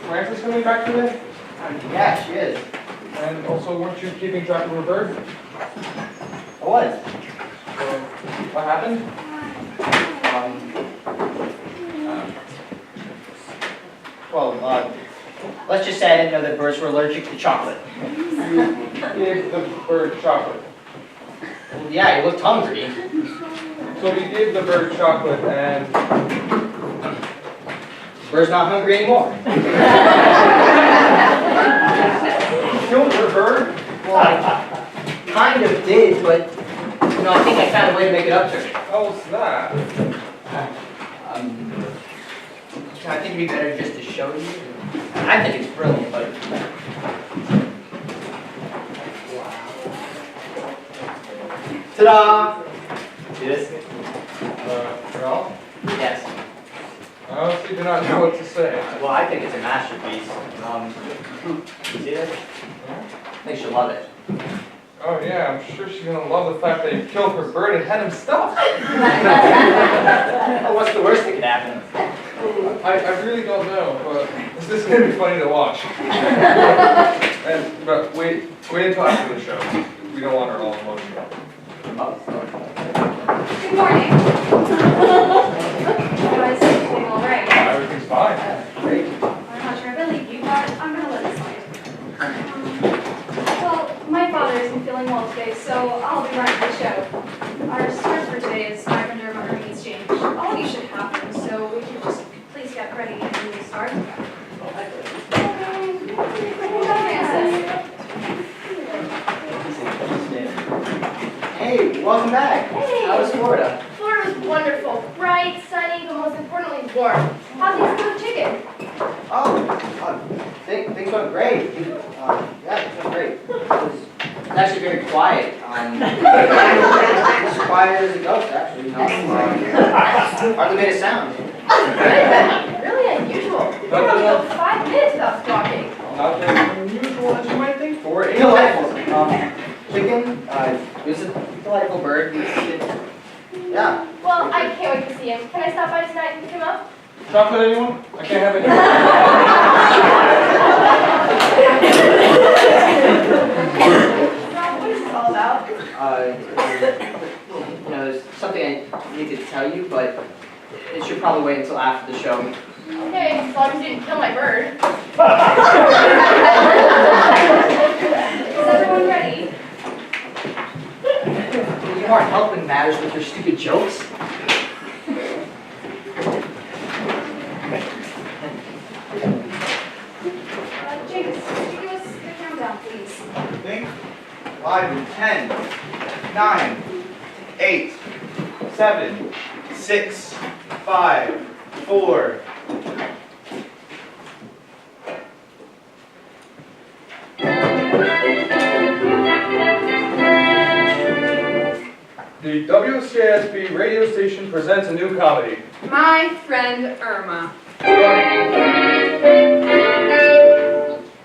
Frances coming back today? Yeah, she is. And also, weren't you keeping track of her bird? I was. So, what happened? Let's just say I didn't know that birds were allergic to chocolate. You gave the bird chocolate. Well, yeah, he looked hungry. So you gave the bird chocolate and... Bird's not hungry anymore. Killed your bird? Well, I kind of did, but I think I found a way to make it up to her. How's that? I think it'd be better just to show you. I think it's brilliant, but... Ta-da! See this? Ralph? Yes. I honestly do not know what to say. Well, I think it's a masterpiece. You see this? I think she'll love it. Oh yeah, I'm sure she's gonna love the fact that you killed her bird and had him stuffed. Oh, what's the worst that could happen? I really don't know, but this is gonna be funny to watch. But wait until after the show. We don't want her all emotional. Good morning. Guys, everything all right? Everything's fine. Great. I'm not sure I believe you, but I'm gonna let it slide. Well, my father isn't feeling well today, so I'll be running the show. Our source for today is my friend Irma earning exchange. All you should happen, so we can just please get ready and we start. Hey, welcome back. Hey. How was Florida? Florida was wonderful. Bright, sunny, but most importantly, warm. How's things with chicken? Things went great. Yeah, things went great. It was actually very quiet. As quiet as a ghost, actually. Hardly made a sound. Really unusual. We probably go 5 minutes without talking. Not as unusual as you might think for a Delightful. Chicken, it was a delightful bird. Yeah. Well, I can't wait to see him. Can I stop by tonight and pick him up? chocolate, anyone? I can't have it. Rob, what is this all about? There's something I need to tell you, but it should probably wait until after the show. Okay, as long as you didn't kill my bird. Is everyone ready? You aren't helping matters with your stupid jokes. James, could you give us the countdown, please? Think. 5 and 10, 9, 8, 7, 6, 5, 4. The WCISP radio station presents a new comedy. My Friend Irma.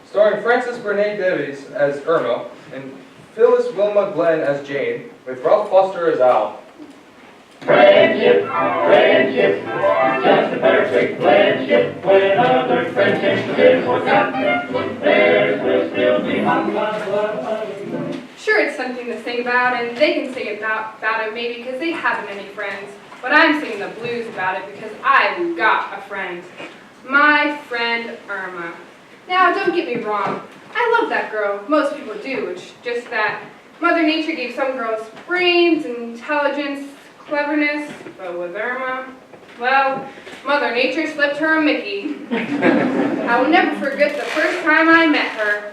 Starring Frances Bernay Davies as Irma and Phyllis Wilma Glenn as Jane, with Ralph Foster as Al. Friendship, friendship, just a perfect friendship. When other friendships get forgot, theirs will still be hot. Sure, it's something to sing about, and they can sing about it maybe because they haven't any friends. But I'm singing the blues about it because I've got a friend. My friend Irma. Now, don't get me wrong. I love that girl. Most people do. It's just that Mother Nature gave some girls brains, intelligence, cleverness, but with Irma, well, Mother Nature slipped her a Mickey. I will never forget the first time I met her.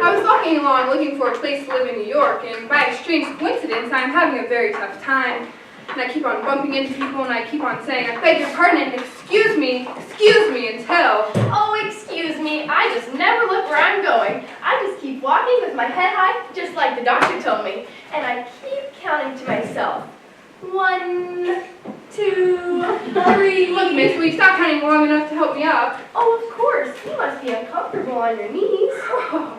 I was walking along looking for a place to live in New York, and by a strange coincidence, I'm having a very tough time. And I keep on bumping into people, and I keep on saying, I beg your pardon, and excuse me, until... Oh, excuse me. I just never look where I'm going. I just keep walking with my head high, just like the doctor told me. And I keep counting to myself. 1, 2, 3. Look, miss, will you stop counting long enough to help me up? Oh, of course. You must be uncomfortable on your knees. Oh,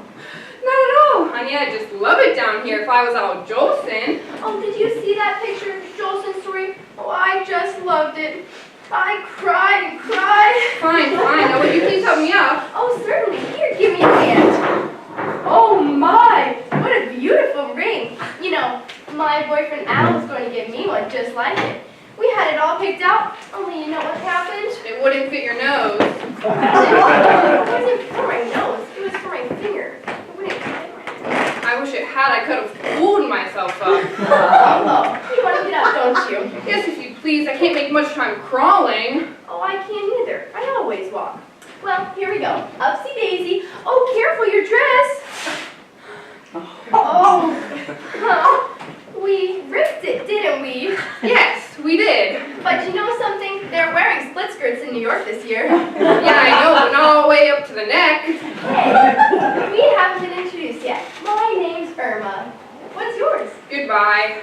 not at all, honey. I'd just love it down here if I was Al Jolson. Oh, did you see that picture of Jolson's story? Oh, I just loved it. I cried and cried. Fine. Now, will you please help me up? Oh, certainly. Here, give me a hand. Oh, my. What a beautiful ring. You know, my boyfriend Al was going to give me one just like it. We had it all picked out, only you know what happened? It wouldn't fit your nose. It wasn't for my nose. It was for my finger. It wouldn't fit my nose. I wish it had. I could have pulled myself up. Oh, you want to get up, don't you? Yes, if you please. I can't make much time crawling. Oh, I can't either. I always walk. Well, here we go. Upsy daisy. Oh, careful your dress. Oh, we ripped it, didn't we? Yes, we did. But you know something? They're wearing split skirts in New York this year. Yeah, I know, but not all the way up to the neck. Hey, we haven't been introduced yet. My name's Irma. What's yours? Goodbye.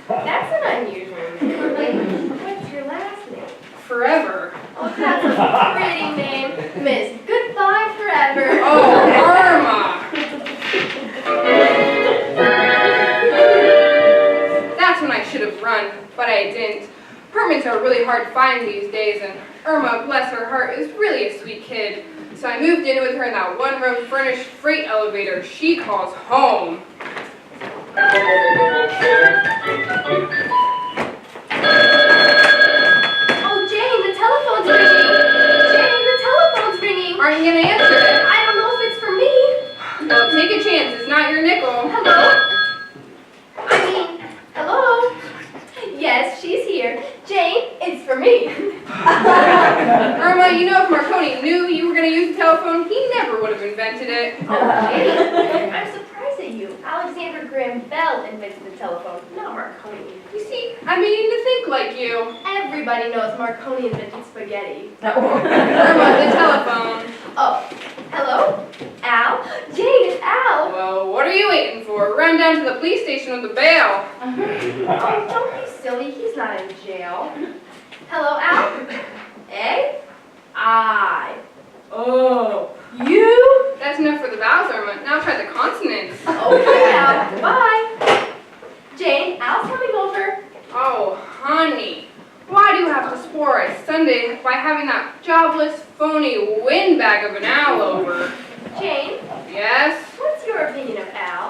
That's an unusual name. What's your last name? Forever. Oh, that's a pretty name. Miss Goodbye Forever. Oh, Irma. are really hard to find these days, and Irma, bless her heart, is really a sweet kid. So I moved in with her in that one-room furnished freight elevator she calls home. Oh, Jane, the telephone's ringing. Jane, the telephone's ringing. Aren't you gonna answer it? I don't know if it's for me. Well, take a chance. It's not your nickel. Hello? Hello? Yes, she's here. Jane, it's for me. Irma, you know if Marconi knew you were gonna use the telephone, he never would have invented it. Oh, Jane, I'm surprised at you. Alexander Graham Bell invented the telephone, not Marconi. You see, I'm beginning to think like you. Everybody knows Marconi invented spaghetti. Irma, the telephone. Oh, hello? Al? Jane, it's Al. Well, what are you waiting for? Run down to the police station with the bail. Oh, don't be silly. He's not in jail. Hello, Al? A-I. Oh, you? That's enough for the vowels, Irma. Now try the consonants. Okay, Al. Bye. Jane, Al's coming over. Oh, honey. Why do you have to spoil a Sunday by having that jobless, phony windbag of an owl over? Jane, Yes? what's your opinion of Al?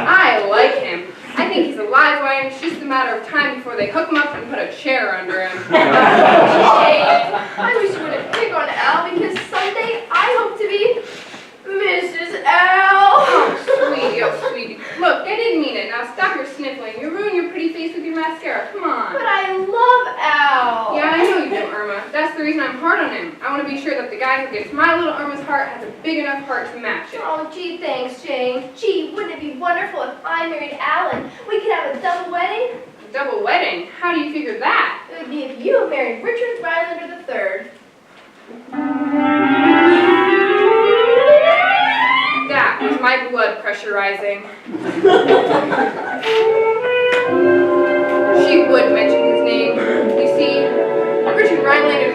I like him. I think he's a live wire, and it's just a matter of time before they hook him up and put a chair under him. Jane, I wish you wouldn't pick on Al because someday I hope to be Mrs. Al. Sweetie, oh, sweetie. Look, I didn't mean it. Now stop your sniffling. You ruin your pretty face with your mascara. Come on. But I love Al. Yeah, I know you do, Irma. That's the reason I'm hard on him. I want to be sure that the guy who gets my little Irma's heart has a big enough heart to match it. Oh, gee, thanks, Jane. Gee, wouldn't it be wonderful if I married Alan? We could have a double wedding. A double wedding? How do you figure that? It would be if you married Richard Rylander III. That was my blood pressure rising. She would mention his name. You see, Richard Rhinelander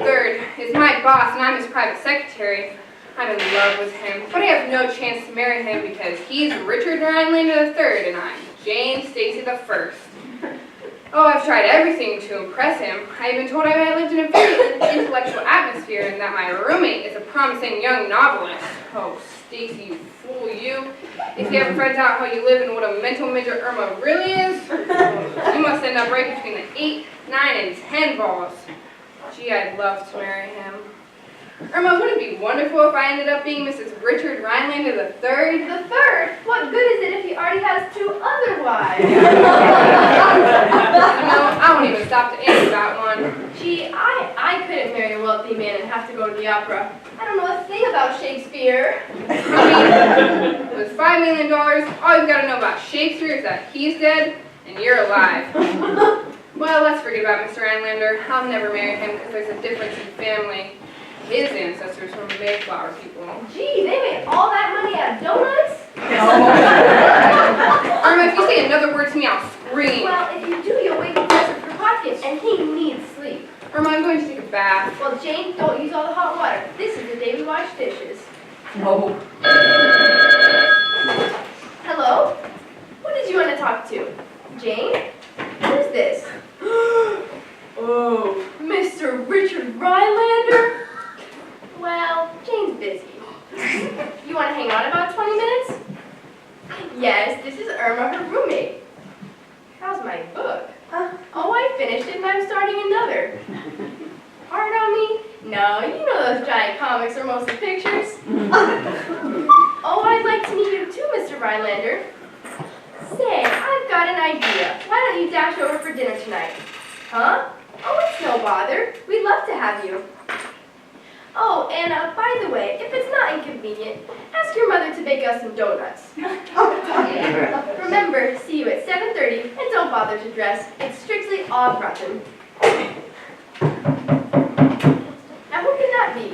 III is my boss and I'm his private secretary. I'm in love with him, but I have no chance to marry him because he's Richard Rhinelander III and I'm Jane Stacy the First. Oh, I've tried everything to impress him. I even told him I lived in a very intellectual atmosphere and that my roommate is a promising young novelist. Oh, Stacy, you fool, you. If you ever finds out how you live and what a mental midget Irma really is, you must end up right between the 8, 9, and 10 balls. Gee, I'd love to marry him. Irma, wouldn't it be wonderful if I ended up being Mrs. Richard Rhinelander III? The third? What good is it if he already has 2 other wives? I won't even stop to answer that one. Gee, I couldn't marry a wealthy man and have to go to the opera. I don't know a thing about Shakespeare. I mean, with $5 million, all you've got to know about Shakespeare is that he's dead and you're alive. Well, let's forget about Mr. Rhinelander. I'll never marry him because there's a difference in family. His ancestors were Mayflower people. Gee, they made all that money out of donuts? Irma, if you say another word to me, I'll scream. Well, if you do, you'll wake Professor Kropotkin, and he needs sleep. Irma, I'm going to take a bath. Well, Jane, don't use all the hot water. This is the day we wash dishes. No. Hello? Who did you want to talk to? Jane? Who's this? Oh, Mr. Richard Rylander? Well, Jane's busy. You want to hang on about 20 minutes? Yes, this is Irma, her roommate. How's my book? Oh, I finished it and I'm starting another. Hard on me? No, you know those giant comics are mostly pictures. Oh, I'd like to meet you too, Mr. Rylander. Say, I've got an idea. Why don't you dash over for dinner tonight? Huh? Oh, it's no bother. We'd love to have you. Oh, and by the way, if it's not inconvenient, ask your mother to bake us some donuts. Remember, see you at 7:30, and don't bother to dress. It's strictly au gratin. Now, who can that be?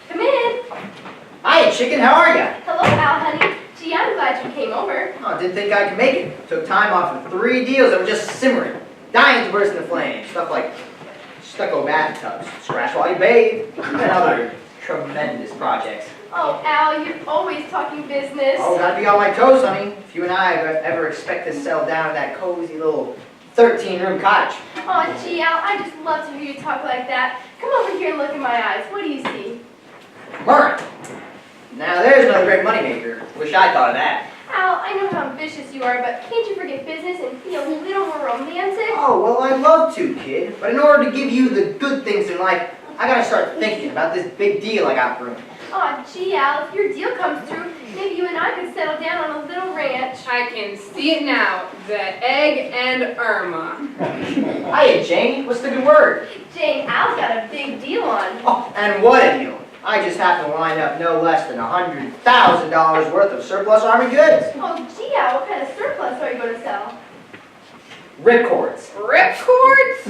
Come in. Hiya, chicken, how are ya? Hello, Al, honey. Gee, I'm glad you came over. Oh, didn't think I could make it. Took time off of 3 deals that were just simmering, dying to burst into flames. Stuff like stucco bathtubs, scratch while you bathe, and other tremendous projects. Oh, Al, you're always talking business. Oh, gotta be on my toes, honey. If you and I ever expect to settle down in that cozy little 13-room cottage. Oh, gee, Al, I just love to hear you talk like that. Come over here and look in my eyes. What do you see? Myrrh! Now there's another great moneymaker. Wish I thought of that. Al, I know how ambitious you are, but can't you forget business and feel a little more romantic? Oh, well, I'd love to, kid. But in order to give you the good things in life, I gotta start thinking about this big deal I got brewing. Oh, gee, Al, if your deal comes through, maybe you and I could settle down on a little ranch. I can see it now. The egg and Irma. Hiya, Jane. What's the good word? Jane, Al's got a big deal on. Oh, and what a deal. I just happened to line up no less than $100,000 worth of surplus army goods. Oh, gee, Al, what kind of surplus are you going to sell? Ripcords. Ripcords?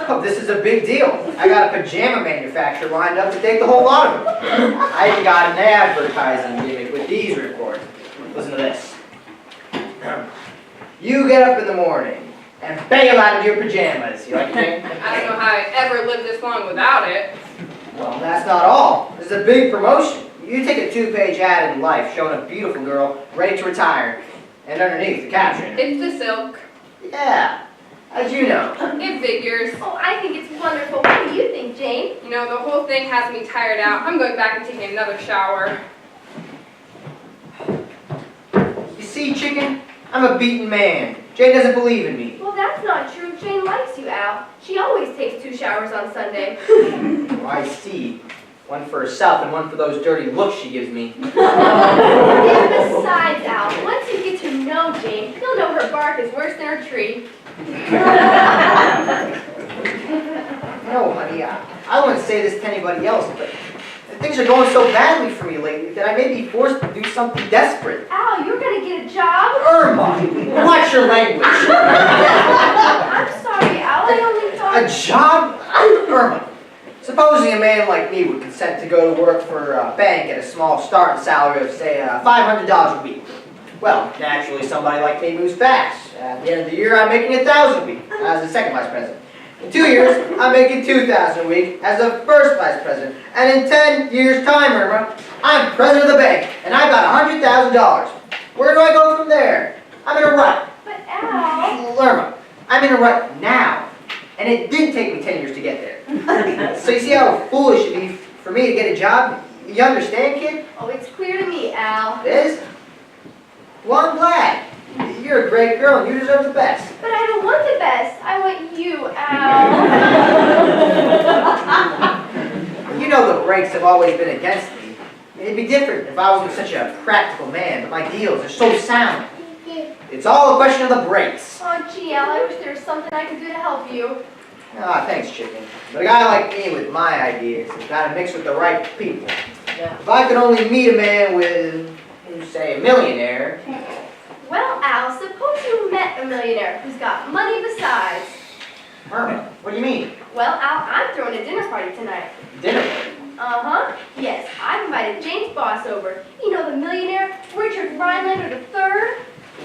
Oh, this is a big deal. I got a pajama manufacturer lined up to take the whole lot of them. I even got an advertising gimmick with these ripcords. Listen to this. You get up in the morning and bail out of your pajamas. You like it, Jane? I don't know how I ever lived this long without it. Well, that's not all. This is a big promotion. You take a 2-page ad in Life showing a beautiful girl ready to retire, and underneath the caption. It's the silk. Yeah. How'd you know? It figures. Oh, I think it's wonderful. What do you think, Jane? You know, the whole thing has me tired out. I'm going back and taking another shower. You see, chicken? I'm a beaten man. Jane doesn't believe in me. Well, that's not true. Jane likes you, Al. She always takes 2 showers on Sunday. Oh, I see. One for herself and one for those dirty looks she gives me. And besides, Al, once you get to know Jane, you'll know her bark is worse than her tree. No, honey, I wouldn't say this to anybody else, but things are going so badly for me lately that I may be forced to do something desperate. Al, you're gonna get a job? Irma, watch your language. I'm sorry, Al, I only thought... A job? Irma, supposing a man like me would consent to go to work for a bank at a small starting salary of, say, $500 a week. Well, naturally, somebody like me moves fast. At the end of the year, I'm making $1,000 a week as the second vice president. In 2 years, I'm making $2,000 a week as the first vice president. And in 10 years' time, Irma, I'm president of the bank, and I've got $100,000. Where do I go from there? I'm in a rut. But Al... Irma, I'm in a rut now. And it didn't take me 10 years to get there. So you see how foolish it'd be for me to get a job? You understand, kid? Oh, it's clear to me, Al. It is? Well, I'm glad. You're a great girl and you deserve the best. But I don't want the best. I want you, Al. You know the brakes have always been against me. It'd be different if I wasn't such a practical man, but my deals are so sound. It's all a question of the brakes. Oh, gee, Al, I wish there was something I could do to help you. Ah, thanks, chicken. But a guy like me with my ideas has got to mix with the right people. If I could only meet a man with, say, a millionaire. Well, Al, suppose you met a millionaire who's got money besides. Irma, what do you mean? Well, Al, I'm throwing a dinner party tonight. Dinner party? Uh-huh. Yes, I've invited Jane's boss over. You know the millionaire, Richard Rhinelander III?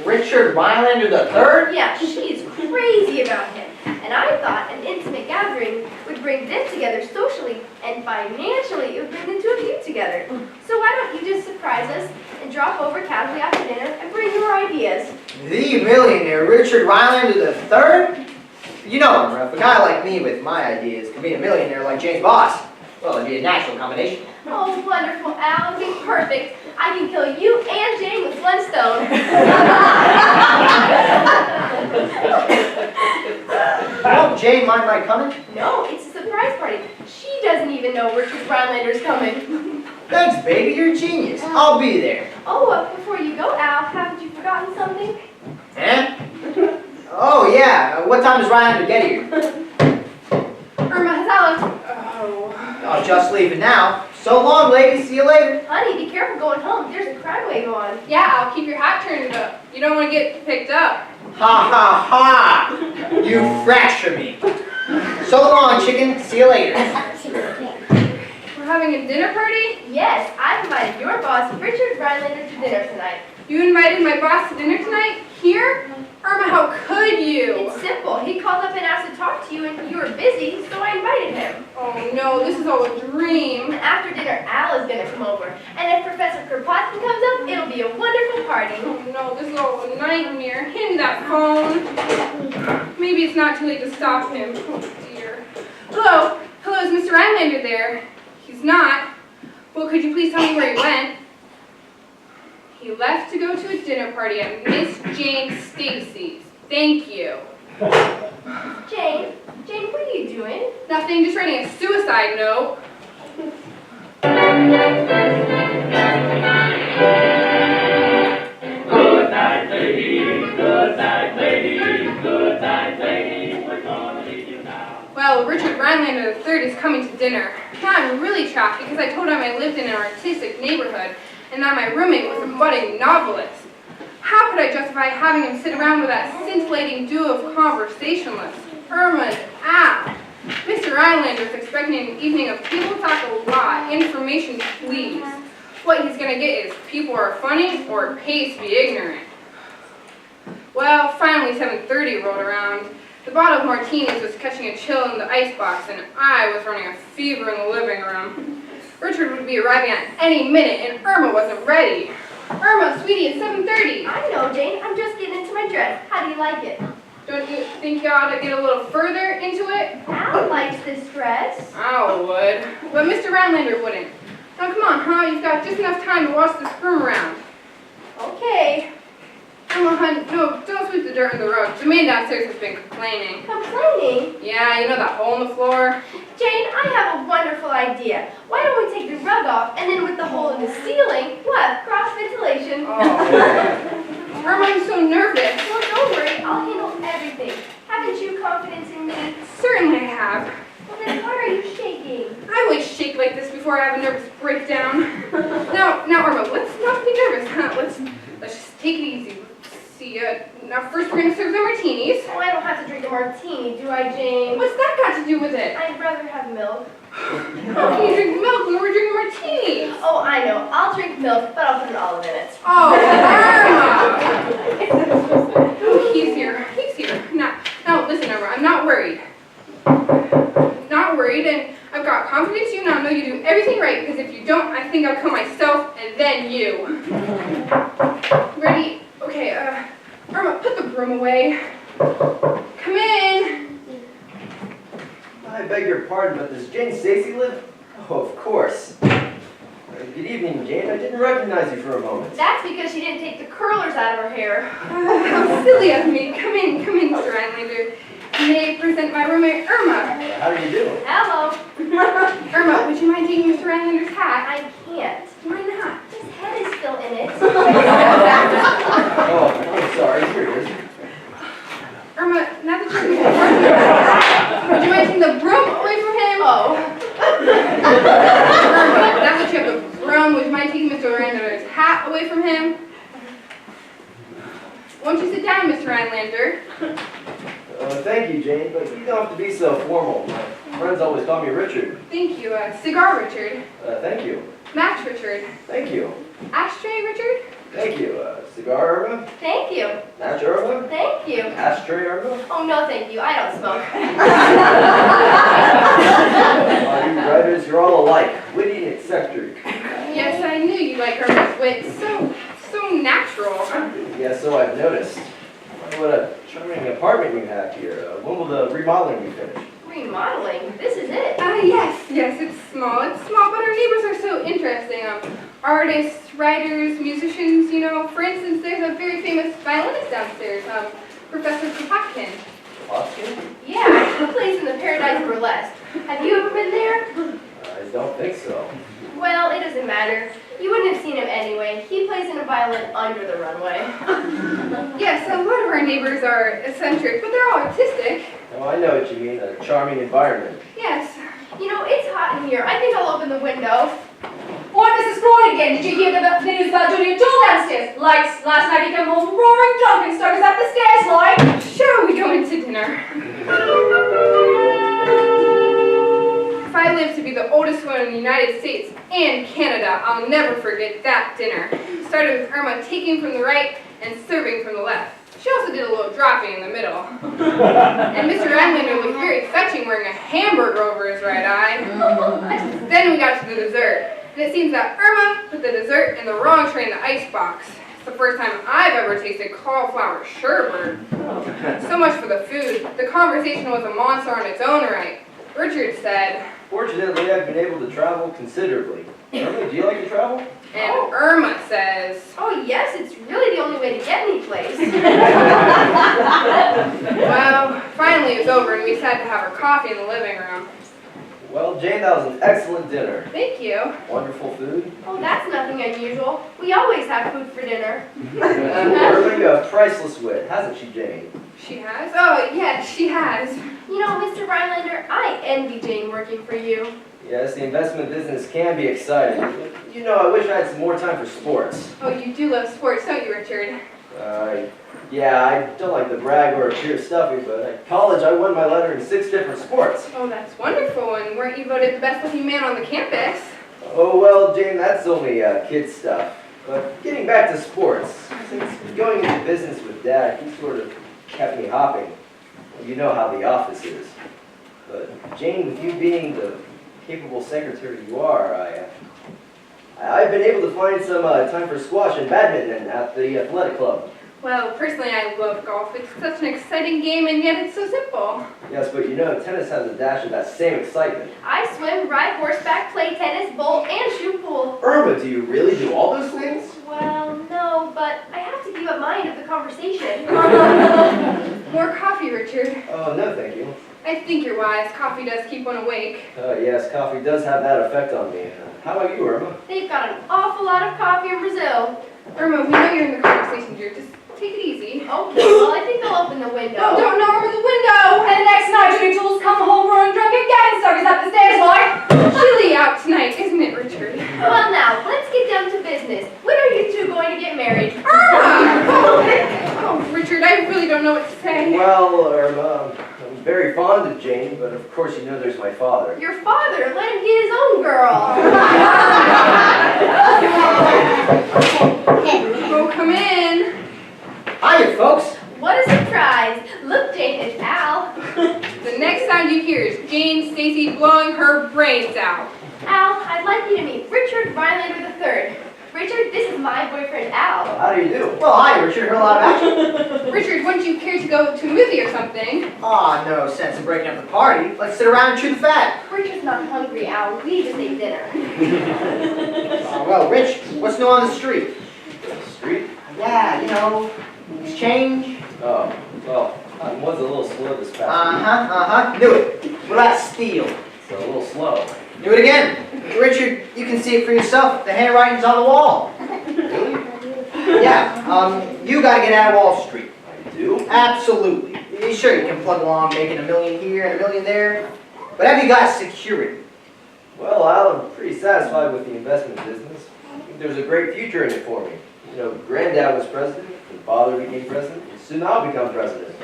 Richard Rhinelander III? Yeah, she's crazy about him. And I thought an intimate gathering would bring them together socially, and financially it would bring the two of you together. So why don't you just surprise us and drop over casually after dinner and bring your ideas? The millionaire, Richard Rhinelander III? You know, Irma, if a guy like me with my ideas could meet a millionaire like Jane's boss, well, it'd be a natural combination. Oh, wonderful, Al. It'd be perfect. I can kill you and Jane with one stone. Won't Jane mind my coming? No, it's a surprise party. She doesn't even know Richard Rhinelander's coming. Thanks, baby. You're a genius. I'll be there. Oh, before you go, Al, haven't you forgotten something? Eh? Oh, yeah. What time does Rhinelander get here? Irma, has Alex... I'll just leaving now. So long, ladies. See you later. Honey, be careful going home. There's a crime wave on. Yeah, I'll keep your hat turned up. You don't want to get picked up. Ha ha ha! You fracture me. So long, chicken. See you later. We're having a dinner party? Yes, I've invited your boss, Richard Rhinelander, to dinner tonight. You invited my boss to dinner tonight? Here? Irma, how could you? It's simple. He called up and asked to talk to you, and you were busy, so I invited him. Oh no, this is all a dream. And after dinner, Al is going to come over. And if Professor Kropotkin comes up, it'll be a wonderful party. Oh no, this is all a nightmare. Hand me that phone. Maybe it's not too late to stop him. Oh dear. Hello? Hello, is Mr. Rhinelander there? He's not. Well, could you please tell me where he went? He left to go to a dinner party at Miss Jane Stacy's. Thank you. Jane, what are you doing? Nothing, just writing a suicide note. Good night, ladies. Good night, ladies. Good night, ladies. We're gonna leave you now. Well, Richard Rhinelander III is coming to dinner. Now I'm really shocked because I told him I lived in an artistic neighborhood and that my roommate was a budding novelist. How could I justify having him sit around with that scintillating duo of conversationalists, Irma and Al? Mr. Rhinelander is expecting an evening of people talk a lot, information please. What he's going to get is people are funny or pays to be ignorant. Well, finally 7:30 rolled around. The bottle of martinis was catching a chill in the icebox and I was running a fever in the living room. Richard would be arriving at any minute and Irma wasn't ready. Irma, sweetie, it's 7:30. I know, Jane. I'm just getting into my dress. How do you like it? Don't you think you ought to get a little further into it? Al likes this dress. I would, but Mr. Rhinelander wouldn't. Now come on, huh? You've got just enough time to wash this room around. Okay. Irma, hun, no, don't sweep the dirt in the road. The man downstairs has been complaining. Complaining? Yeah, you know that hole in the floor? Jane, I have a wonderful idea. Why don't we take the rug off, and then with the hole in the ceiling, we'll have cross ventilation. Oh. Irma, I'm so nervous. Well, don't worry. I'll handle everything. Haven't you confidence in me? Certainly I have. Well, then why are you shaking? I always shake like this before I have a nervous breakdown. Now, Irma, let's not be nervous, huh? Let's just take it easy. See, now first we're gonna serve the martinis. Oh, I don't have to drink a martini, do I, Jane? What's that got to do with it? I'd rather have milk. How can you drink milk when we're drinking martinis? Oh, I know. I'll drink milk, but I'll put an olive in it. Oh, Irma! Oh, he's here. Now, listen, Irma, I'm not worried. Not worried, and I've got confidence in you, and I know you do everything right, because if you don't, I think I'll kill myself, and then you. Ready? Okay, Irma, put the broom away. Come in. I beg your pardon, but does Jane Stacy live? Oh, of course. Good evening, Jane. I didn't recognize you for a moment. That's because she didn't take the curlers out of her hair. How silly of me. Come in, Mr. Rhinelander. May I present my roommate, Irma. How are you doing? Hello. Irma, would you mind taking Mr. Rhinelander's hat? I can't. Why not? His head is still in it. Oh, I'm sorry. Here it is. Irma, now that you're in would you mind taking the broom away from him? Oh. Irma, now that you have the broom, would you mind taking Mr. Rhinelander's hat away from him? Won't you sit down, Mr. Rhinelander? Thank you, Jane, but you don't have to be so formal. My friends always call me Richard. Thank you. Cigar Richard. Thank you. Match Richard. Thank you. Ashtray Richard. Thank you. Cigar Irma? Thank you. Match Irma? Thank you. Ashtray Irma? Oh, no, thank you. I don't smoke. You writers, you're all alike. Witty and eccentric. Yes, I knew you like Irma's wit. So natural. Yes, so I've noticed. What a charming apartment you have here. When will the remodeling be finished? Remodeling? This is it. Yes, it's small, but our neighbors are so interesting. Artists, writers, musicians, you know. For instance, there's a very famous violinist downstairs, Professor Kropotkin. Kropotkin? Yeah, he plays in the Paradise Burlesque. Have you ever been there? I don't think so. Well, it doesn't matter. You wouldn't have seen him anyway. He plays in a violin under the runway. Yes, a lot of our neighbors are eccentric, but they're all artistic. Oh, I know what you mean. A charming environment. Yes. You know, it's hot in here. I think I'll open the window. What, Mrs. Flanagan? Did you hear the news about Julia Toole downstairs? Last night he came home roaring drunk and started up the stairs, like. Shall we go into dinner? I live to be the oldest one in the United States and Canada, I'll never forget that dinner. Started with Irma taking from the right and serving from the left. She also did a little dropping in the middle. And Mr. Rhinelander looked very fetching wearing a hamburger over his right eye. Then we got to the dessert. And it seems that Irma put the dessert in the wrong tray in the icebox. It's the first time I've ever tasted cauliflower sherbet. So much for the food. The conversation was a monster on its own right. Richard said, Fortunately, I've been able to travel considerably. Irma, do you like to travel? and Irma says, Oh yes, it's really the only way to get any place. well, finally it was over and we sat to have our coffee in the living room. Well, Jane, that was an excellent dinner. Thank you. Wonderful food. Oh, that's nothing unusual. We always have food for dinner. Irma, you have priceless wit, hasn't she, Jane? She has? Oh, yes, she has. You know, Mr. Rhinelander, I envy Jane working for you. Yes, the investment business can be exciting. You know, I wish I had some more time for sports. Oh, you do love sports, don't you, Richard? Yeah, I don't like to brag or appear stuffy, but at college I won my letter in 6 different sports. Oh, that's wonderful. And weren't you voted the best looking man on the campus? Oh, well, Jane, that's only kid stuff. But getting back to sports, since going into business with Dad, he sort of kept me hopping. Well, you know how the office is. But Jane, with you being the capable secretary you are, I've been able to find some time for squash and badminton at the athletic club. Well, personally, I love golf. It's such an exciting game, and yet it's so simple. Yes, but you know, tennis has a dash of that same excitement. I swim, ride horseback, play tennis, bowl, and shoot pool. Irma, do you really do all those things? Well, no, but I have to keep up my end of the conversation. More coffee, Richard. Oh, no, thank you. I think you're wise. Coffee does keep one awake. Yes, coffee does have that effect on me. How about you, Irma? They've got an awful lot of coffee in Brazil. Irma, we know you're in the conversation here. Just take it easy. Okay, well, I think I'll open the window. Oh, don't over the window! And the next night, Judy Tools come home roaring drunk again and suckers up the stairs, like. Chilly out tonight, isn't it, Richard? Well, now, let's get down to business. When are you two going to get married? Irma! Oh, Richard, I really don't know what to say. Well, Irma, I'm very fond of Jane, but of course you know there's my father. Your father, let him get his own girl. Oh, come in. Hiya, folks. What a surprise. Look, Jane, it's Al. The next sound you hear is Jane Stacy blowing her brains out. Al, I'd like you to meet Richard Rhinelander III. Richard, this is my boyfriend, Al. How do you do? Well, hi, Richard. Heard a lot of action. Richard, wouldn't you care to go to a movie or something? Aw, no sense in breaking up the party. Let's sit around and chew the fat. Richard's not hungry, Al. We just ate dinner. Well, Rich, what's new on the street? Street? Yeah, you know, change. Oh, well, I was a little slow this past week. Knew it. What about steel? It's a little slow. Do it again. Richard, you can see it for yourself. The handwriting's on the wall. Really? Yeah, you gotta get out of Wall Street. I do? Absolutely. Sure, you can plug along, making $1 million here and $1 million there. But have you got security? Well, Al, I'm pretty satisfied with the investment business. I think there's a great future in it for me. You know, Granddad was president, and Father became president, and soon I'll become president.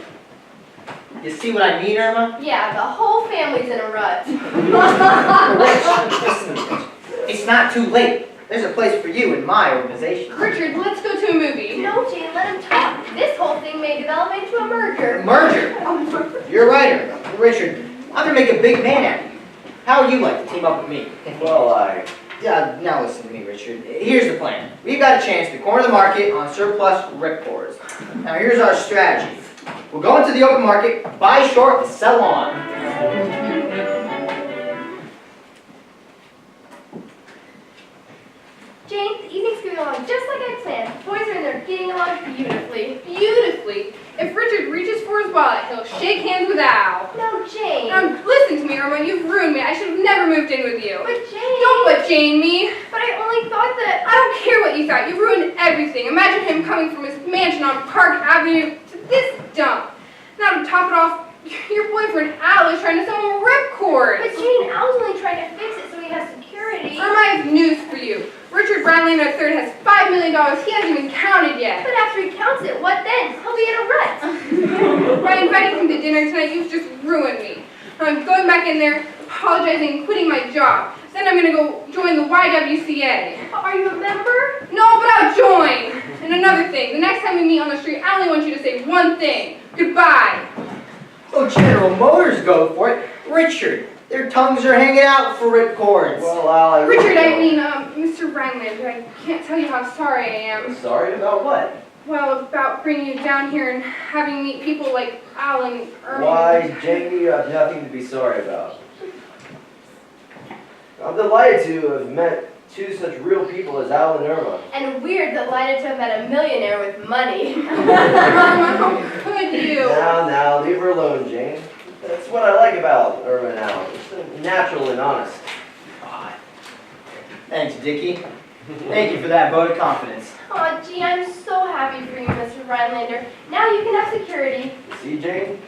You see what I mean, Irma? Yeah, the whole family's in a rut. Rich, listen to me. It's not too late. There's a place for you in my organization. Richard, let's go to a movie. No, Jane, let him talk. This whole thing may develop into a merger. Merger? You're right, Irma. Richard, I'm gonna make a big man out of you. How would you like to team up with me? Well, Yeah, now listen to me, Richard. Here's the plan. We've got a chance to corner the market on surplus ripcords. Now here's our strategy. We'll go into the open market, buy short, and sell on. Jane, the evening's going along just like I planned. Boys are in there getting along beautifully. Beautifully. If Richard reaches for his wallet, he'll shake hands with Al. No, Jane. Now, listen to me, Irma. You've ruined me. I should have never moved in with you. But Jane. Don't but Jane me. But I only thought that. I don't care what you thought. You ruined everything. Imagine him coming from his mansion on Park Avenue to this dump. Now to top it off, your boyfriend Al is trying to sell him ripcords. But Jane, Al's only trying to fix it so he has security. Irma, I have news for you. Richard Rhinelander III has $5 million. He hasn't even counted yet. But after he counts it, what then? He'll be in a rut. By inviting him to dinner tonight, you've just ruined me. I'm going back in there. apologizing and quitting my job. Then I'm gonna go join the YWCA. Are you a member? No, but I'll join. And another thing, the next time we meet on the street, I only want you to say one thing. Goodbye. Oh, General Motors go for it. Richard, their tongues are hanging out for ripcords. Well, Al, Richard, I mean, Mr. Rhinelander, I can't tell you how sorry I am. Sorry about what? Well, about bringing you down here and having me meet people like Al and Irma. Why, Jamie, you have nothing to be sorry about. I'm delighted to have met two such real people as Al and Irma. And we're delighted to have met a millionaire with money. Irma, how could you? Now, leave her alone, Jane. That's what I like about Irma and Al. It's so natural and honest. Thanks, Dickie. Thank you for that vote of confidence. Oh, gee, I'm so happy for you, Mr. Rhinelander. Now you can have security. See, Jane?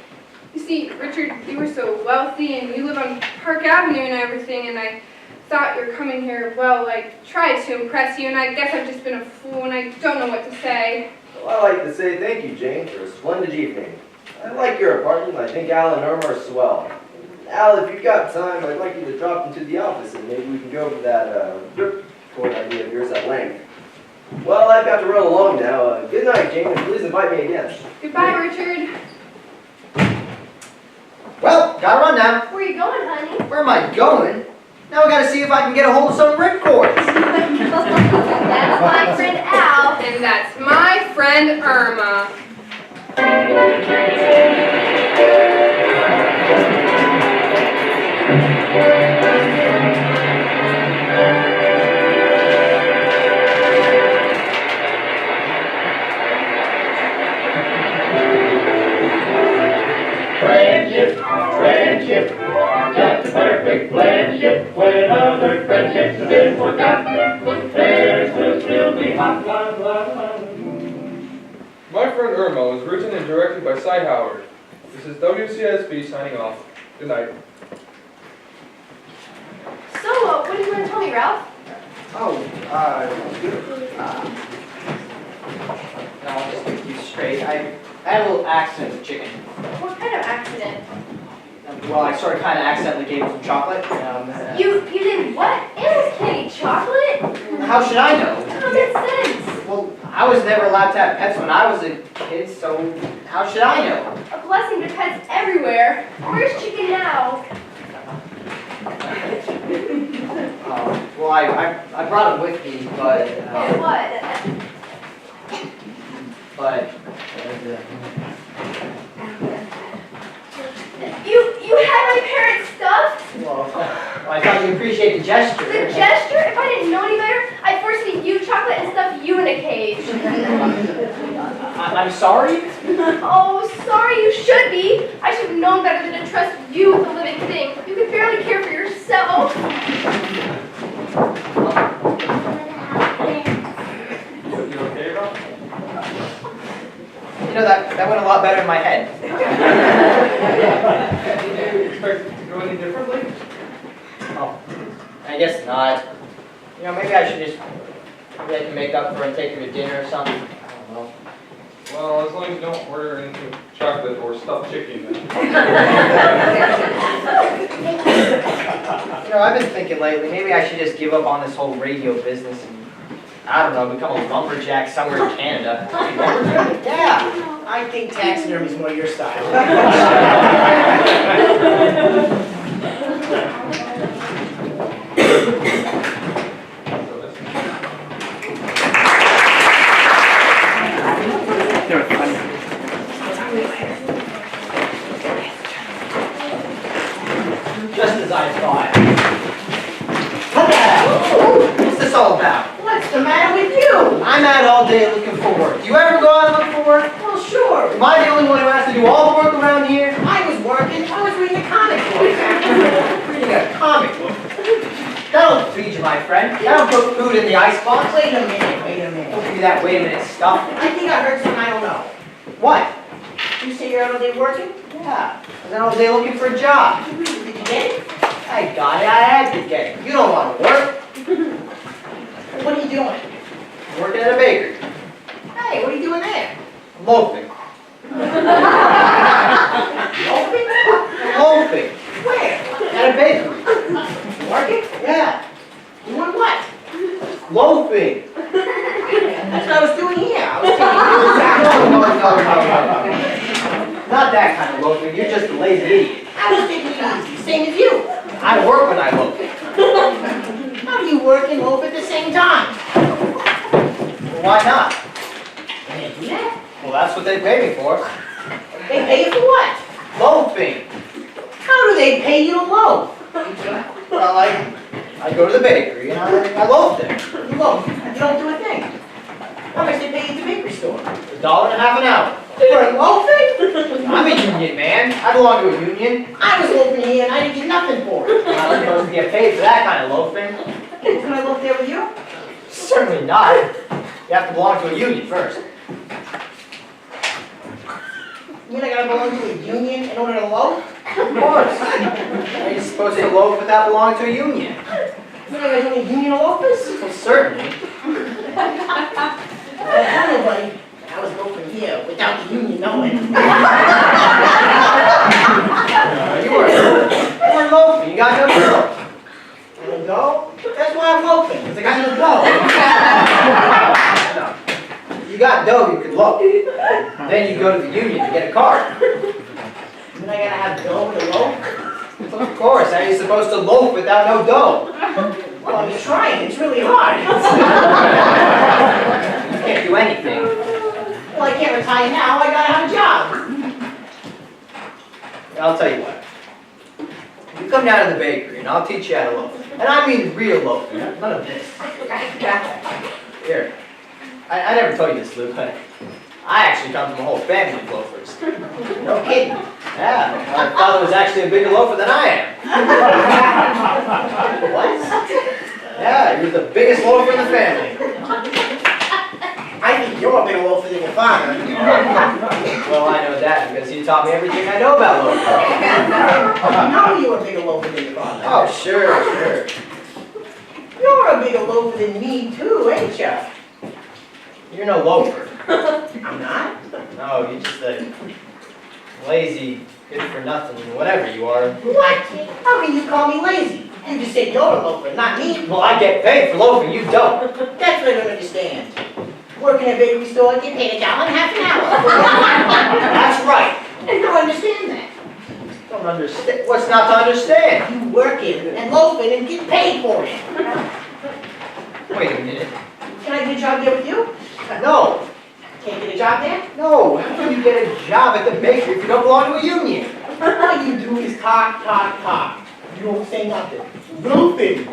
You see, Richard, you were so wealthy and you live on Park Avenue and everything, and I thought you're coming here, well, I tried to impress you, and I guess I've just been a fool and I don't know what to say. Well, I'd like to say thank you, Jane, for a splendid evening. I like your apartment. I think Al and Irma are swell. Al, if you've got time, I'd like you to drop into the office and maybe we can go over that ripcord idea of yours at length. Well, I've got to run along now. Good night, Jane, and please invite me again. Goodbye, Richard. Well, gotta run now. Where are you going, honey? Where am I going? Now I gotta see if I can get a hold of some ripcords. That's my friend Al. And that's my friend Irma. Friendship, friendship, just a perfect friendship. When other friendships have been forgotten, theirs will still be hot. My friend Irma was written and directed by Cy Howard. This is WCISP signing off. Good night. So, what are you going to tell me, Ralph? I'll just get you straight. I had a little accident with chicken. What kind of accident? Well, I sort of kind of accidentally gave him some chocolate. You did what? Animals can't eat chocolate? How should I know? Common sense. Well, I was never allowed to have pets when I was a kid, so how should I know? A blessing to pets everywhere. Where's Chicken now? Well, I brought him with me, but What? You had my parents' stuff? well, I thought you appreciate the gesture. The gesture? If I didn't know any better, I'd first feed you chocolate and stuff you in a cage. I'm sorry? Oh, sorry you should be. I should have known better than to trust you with a living thing. You could barely care for yourself. You okay, Rob? You know, that went a lot better in my head. Did you expect it to go any differently? Oh, I guess not. You know, maybe I should just maybe I can make up for it and take her to dinner or something. I don't know. Well, as long as you don't order anything chocolate or stuffed chicken, then. You know, I've been thinking lately, maybe I should just give up on this whole radio business and, I don't know, become a lumberjack somewhere in Canada. Yeah, I think taxidermy is more your style. Just as I thought. What the hell? What's this all about? What's the matter with you? I'm out all day looking for work. Do you ever go out and look for work? Well, sure. Am I the only one who has to do all the work around here? I was working. I was reading a comic book. Reading a comic book. That'll feed you, my friend. That'll put food in the icebox. Wait a minute. Don't give me that wait a minute stuff. I think I heard something I don't know. What? You say you're out all day working? Yeah. I was out all day looking for a job. Did you get it? I got it. I had to get it. You don't want to work. What are you doing? I'm working at a bakery. Hey, what are you doing there? I'm loafing. Loafing? Loafing. Where? At a bakery. loafing. That's what I was doing here. I was taking No. Not that kind of loafing. You're just a lazy idiot. I was taking it easy, same as you. I work when I loaf. How do you work and loaf at the same time? Well, why not? Can they do that? Well, that's what they pay me for. They pay you for what? Loafing. How do they pay you to loaf? Well, I go to the bakery and I loaf there. You loaf. You don't do a thing. How much they pay you at the bakery store? $1.50 an hour. For loafing? I'm a union man. I belong to a union. I was loafing here and I didn't get nothing for it. I'm not supposed to get paid for that kind of loafing. Can I loaf there with you? Certainly not. You have to belong to a union first. You mean I gotta belong to a union in order to loaf? Of course. Are you supposed to loaf without belonging to a union? You know there's only union loafers? Well, certainly. Well, tell nobody I was loafing here without the union knowing. You weren't loafing. You got no dough. No dough? That's why I'm loafing, because I got no dough. No. You got dough, you could loaf. Then you go to the union to get a card. Then I gotta have dough to loaf? Of course. How are you supposed to loaf without no dough? Well, I'm trying. It's really hard. You can't do anything. Well, I can't retire now. I gotta have a job. I'll tell you what. You come down to the bakery and I'll teach you how to loaf. And I mean real loafing, none of this. Here. I never told you this, Lou, but I actually come from a whole family of loafers. No kidding. Yeah, my father was actually a bigger loafer than I am. What? Yeah, he was the biggest loafer in the family. I think you're a bigger loafer than your father. Well, I know that because he taught me everything I know about loafing. I know you're a bigger loafer than your father. Oh, sure. You're a bigger loafer than me, too, ain't you? You're no loafer. I'm not. No, you're just a lazy, good-for-nothing, whatever you are. What? How can you call me lazy? You just said you're a loafer, not me. Well, I get paid for loafing, you don't. That's what I don't understand. Working at a bakery store, get paid $1.50 an hour. That's right. I don't understand that. Don't understand. What's not to understand? You working and loafing and get paid for it. Wait a minute. Can I get a job there with you? No. Can't get a job there? No. How can you get a job at the bakery if you don't belong to a union? All you do is talk. You don't say nothing. Loafing.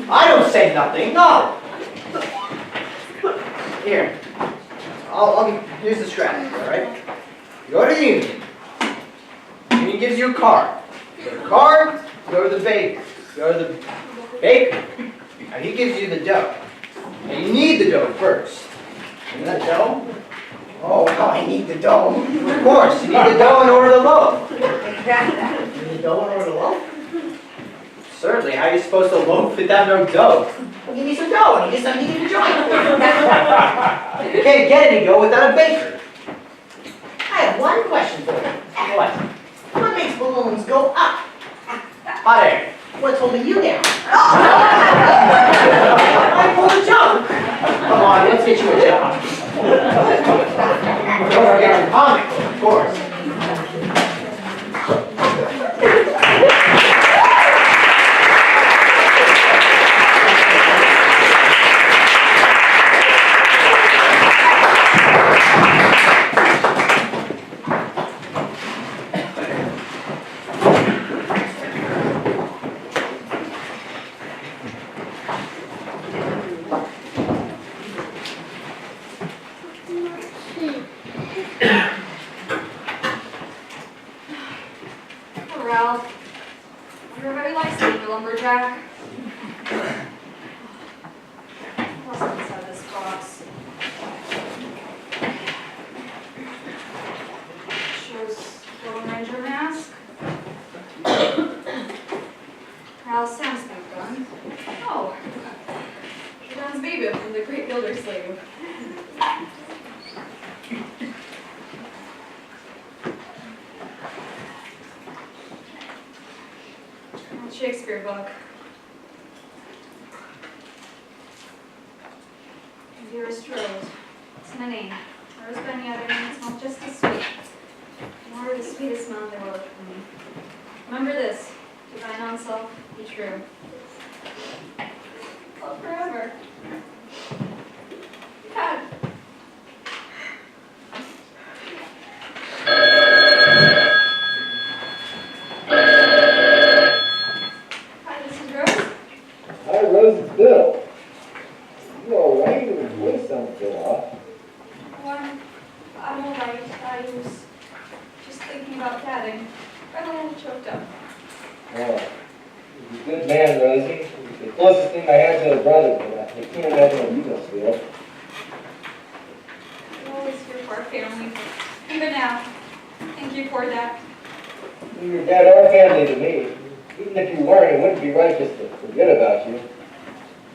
I don't say nothing. No. Here. Here's the strategy, all right? You go to the union. The union gives you a card. You get a card, go to the bakery. Go to the bakery. Now he gives you the dough. Now you need the dough first. You need the dough? Oh, I need the dough. Of course, you need the dough in order to loaf. You need the dough in order to loaf? Certainly, how are you supposed to loaf without no dough? Well, give me some dough and I guess I need a joint. You can't get any dough without a baker. I have one question for you. What? What makes balloons go up? Hot air. What's holding you down? I pulled a joke. Come on, let's get you a job. Don't forget your comic book, of course. Ralph, everybody likes being a lumberjack. What's inside this box? Shows Lone Ranger mask. Ralph Sam's been gun. Oh, John's baby from the Great Gildersleeve. Shakespeare book. dearest Rose. It's my name. Rose Benyatta, and it's not just as sweet. Nor the sweetest man there will look for me. Remember this, to thine own self be true. Love forever. Dad. Hi, this is Rose. Hi, Rose, it's Bill. You all right? Your voice sounds a bit off. Oh, I'm all right. I was just thinking about Dad and finally I choked up. Oh, you're a good man, Rosie. It's the closest thing I had to a brother, but I can't imagine what you must feel. I'm always here for our family. Even now. Thank you for that. Your dad are family to me. Even if you weren't, it wouldn't be right just to forget about you.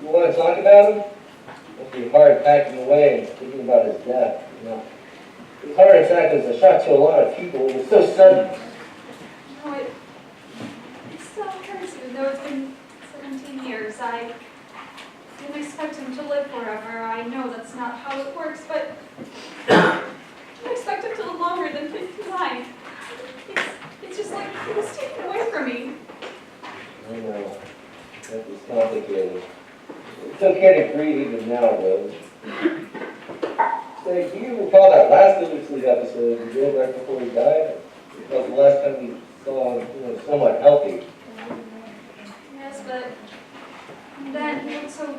You want to talk about him? It must be hard packing away and thinking about his death. You know, his heart attack was a shock to a lot of people. It was so sudden. No, it still hurts even though it's been 17 years. I didn't expect him to live forever. I know that's not how it works, but I didn't expect him to live longer than 59. It's just like he was taken away from me. I know. That was complicated. It's okay to grieve even now, Rose. Say, do you recall that last Sleep episode we did right before he died? It was the last time we saw him, somewhat healthy. Yes, but then he looked so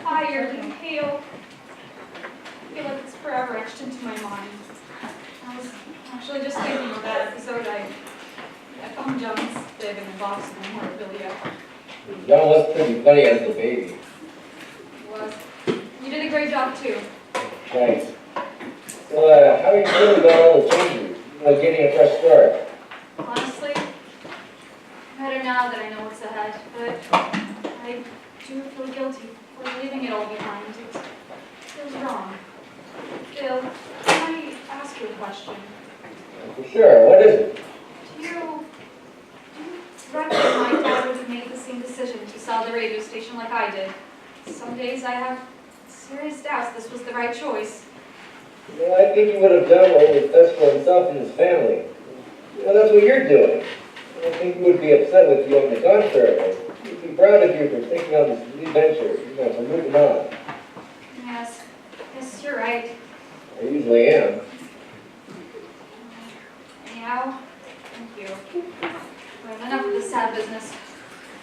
tired and pale. I feel like it's forever etched into my mind. I was actually just thinking of that episode. I found John's bib in the box of my memorabilia. John was pretty funny as a baby. It was. You did a great job too. Thanks. So, how are you feeling about all the changes? Getting a fresh start? Honestly, better now that I know what's ahead, but I do feel guilty for leaving it all behind. It feels wrong. Bill, can I ask you a question? For sure. What is it? Do you reckon my dad would have made the same decision to sell the radio station like I did? Some days I have serious doubts this was the right choice. I think he would have done what was best for himself and his family. That's what you're doing. I don't think he would be upset with you on the contrary. He'd be proud of you for taking on this new venture, for moving on. Yes, you're right. I usually am. Anyhow, thank you. But enough of this sad business.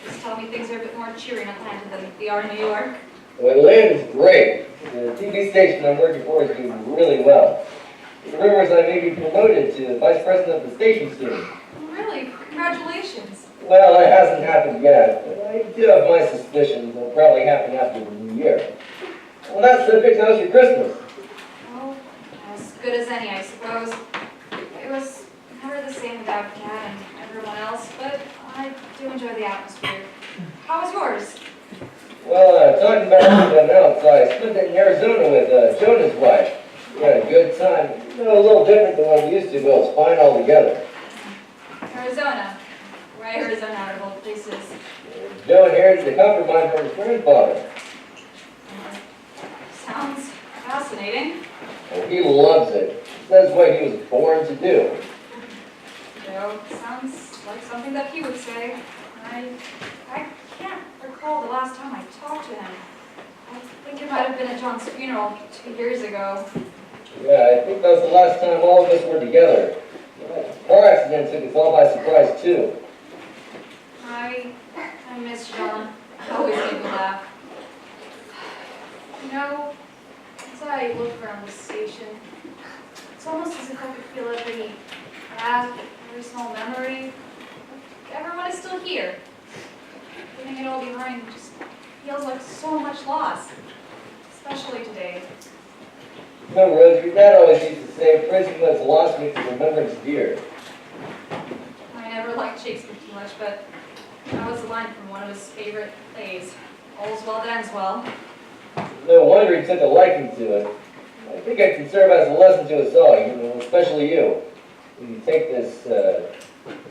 Just tell me things are a bit more cheery in Atlanta than they are in New York. Well, Atlanta's great. The TV station I'm working for is doing really well. The rumors I may be promoted to vice president of the station soon. Really? Congratulations. Well, it hasn't happened yet, but I do have my suspicions it'll probably happen after the new year. Well, that's the big house for Christmas. Oh, as good as any, I suppose. It was never the same without Dad and everyone else, but I do enjoy the atmosphere. How was yours? Well, talking about moving out, so I spent it in Arizona with Jonah's wife. We had a good time. A little different than what we used to, but it was fine altogether. Arizona. Why Arizona out of all places? Joe inherited the copper mine from his grandfather. Sounds fascinating. Oh, he loves it. That's what he was born to do. Joe, sounds like something that he would say. I can't recall the last time I talked to him. I think it might have been at John's funeral 2 years ago. Yeah, I think that was the last time all of us were together. The car accident took us all by surprise, too. I miss John. I always made me laugh. You know, as I look around the station, it's almost as if I could feel every crack, every small memory. Everyone is still here. Leaving it all behind just feels like so much loss, especially today. No, Rose, your dad always used to say, praising what's lost makes the remembrance dear. I never liked Shakespeare too much, but that was a line from one of his favorite plays, All's Well That Ends Well. No wonder he took a liking to it. I think it can serve as a lesson to us all, especially you. When you take this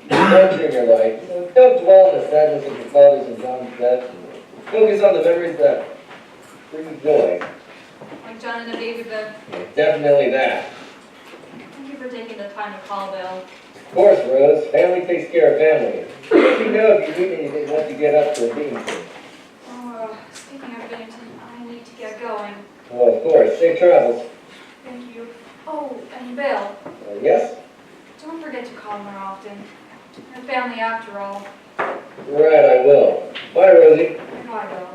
adventure in your life, don't dwell on the sadness of your father's and John's death. Focus on the memories that bring you joy. Like John and a baby Bill. Definitely that. Thank you for taking the time to call, Bill. Of course, Rose. Family takes care of family. Let me know if you need anything once you get up to Binghamton. Oh, speaking of Bennington, I need to get going. Oh, of course. Safe travels. Thank you. Oh, and Bill, Yes? don't forget to call more often. You're family after all. Right, I will. Bye, Rosie. Bye, Bill.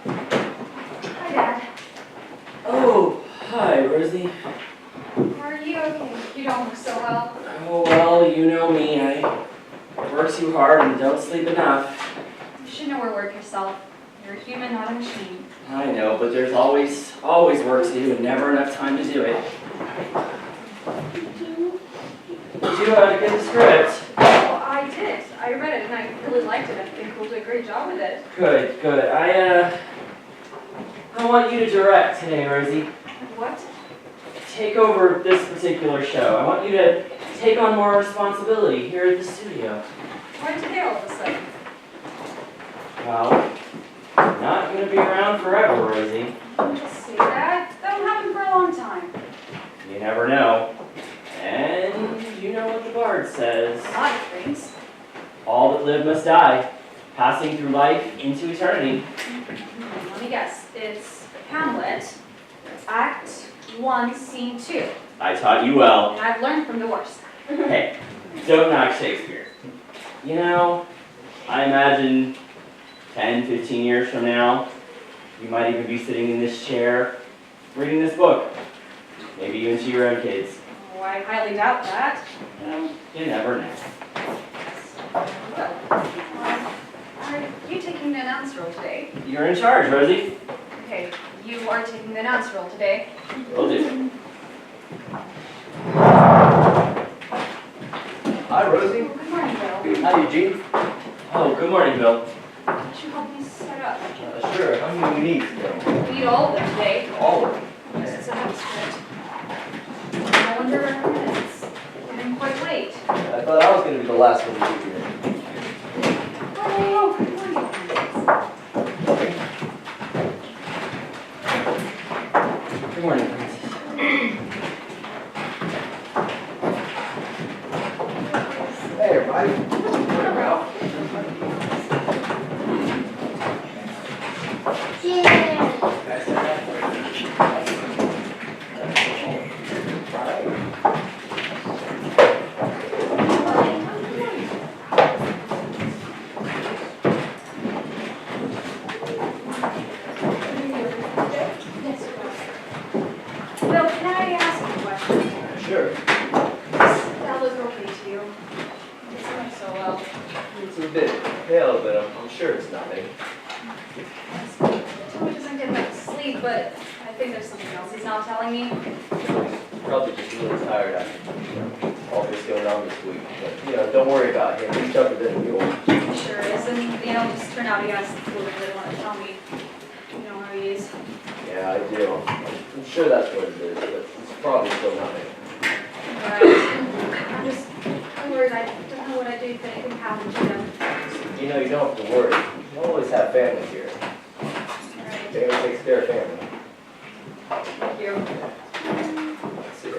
Hi, Dad. Oh, hi, Rosie. Are you okay? You don't look so well. Oh, well, you know me. I work too hard and don't sleep enough. You should know where to work yourself. You're a human, not a machine. I know, but there's always work to do and never enough time to do it. Did you get the script? Well, I did. I read it and I really liked it. I think we'll do a great job with it. Good, good. I want you to direct today, Rosie. What? Take over this particular show. I want you to take on more responsibility here at the studio. Why did you all of a sudden? Well, I'm not going to be around forever, Rosie. Don't just say that. That'll happen for a long time. You never know. And you know what the bard says. A lot of things. All that live must die, passing through life into eternity. Let me guess. It's Hamlet, Act 1, Scene 2. I taught you well. And I've learned from the worst. Hey, don't knock Shakespeare. You know, I imagine 10, 15 years from now, you might even be sitting in this chair, reading this book. Maybe even to your own kids. Oh, I highly doubt that. Well, you never know. Well, are you taking the announce role today? You're in charge, Rosie. Okay, you are taking the announce role today. Will do. Hi, Rosie. Oh, good morning, Bill. Hi, Eugene. Oh, good morning, Bill. Could you help me set up? Sure. How many do we need today? We need all of them today. All of them. Yes, it's a heavy script. I wonder where it is. It's getting quite late. I thought I was going to be the last one to be here. Oh, good morning. Good morning, Princess. Hey, everybody. Bill, can I ask you a question? Sure. That look okay to you. It's going so well. It's a bit pale, but I'm sure it's nothing. Tommy doesn't get enough sleep, but I think there's something else he's not telling me. Probably just really tired after all this going on this week. But, don't worry about him. He's tougher than you are. He sure is, and just turn out he has the flu that want to tell me. You know how he is. Yeah, I do. I'm sure that's what it is, but it's probably still nothing. Right. I'm worried. I don't know what I'd do if anything happened to him. You don't have to worry. You always have family here. Alright. Family takes care of family. Thank you. Let's see it.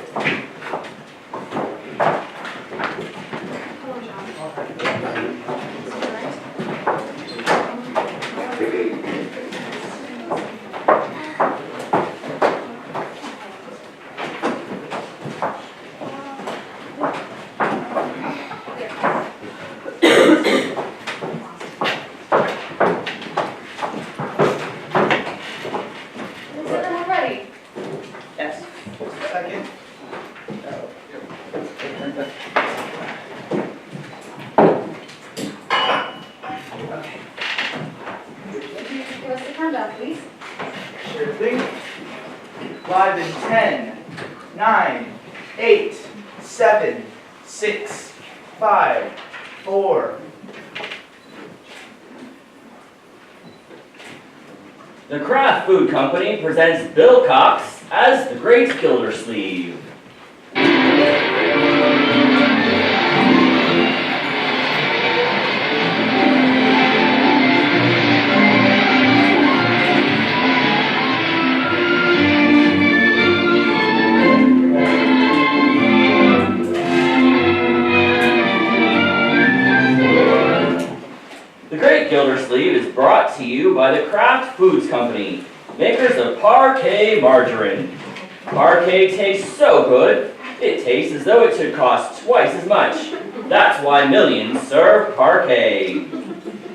Give us the countdown, please. Sure thing. 5 and 10, 9, 8, 7, 6, 5, 4. The Kraft Food Company presents Bill Cox as the Great Gildersleeve. The Great Gildersleeve is brought to you by the Kraft Foods Company, makers of Parquet margarine. Parquet tastes so good, it tastes as though it should cost twice as much. That's why millions serve Parquet.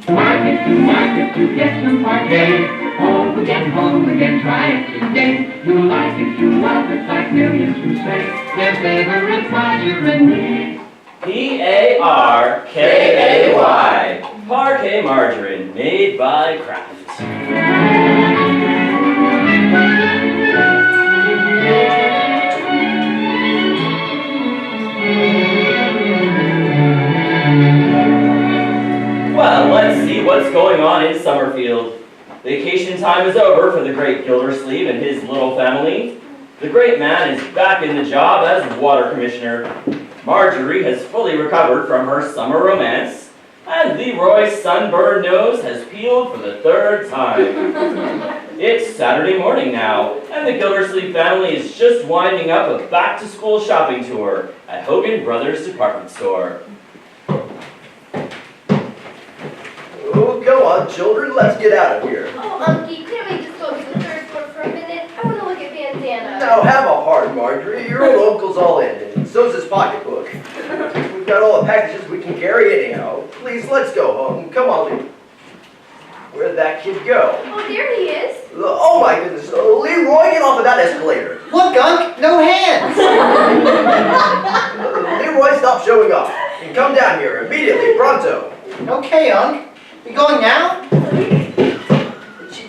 Market to get some Parquet. Home again, try it today. You'll like it, you love it, like millions who say their favorite margarine. Parkay, Parquet margarine, made by Kraft. Well, let's see what's going on in Summerfield. Vacation time is over for the Great Gildersleeve and his little family. The great man is back in the job as water commissioner. Marjorie has fully recovered from her summer romance, and Leroy's sunburned nose has peeled for the third time. It's Saturday morning now, and the Gildersleeve family is just winding up a back-to-school shopping tour at Hogan Brothers Department Store. Oh, go on, children, let's get out of here. Oh, Unky, can't we just go to the third floor for a minute? I want to look at Bandana. Now, have a heart, Marjorie. Your old uncle's all in, and so's his pocketbook. We've got all the packages we can carry anyhow. Please, let's go home. Come on, Lee. Where'd that kid go? Oh, there he is. Oh, my goodness. Leroy, get off of that escalator. Look, Unc, no hands. Leroy, stop showing off. And come down here immediately, pronto. Okay, Unc. We going now?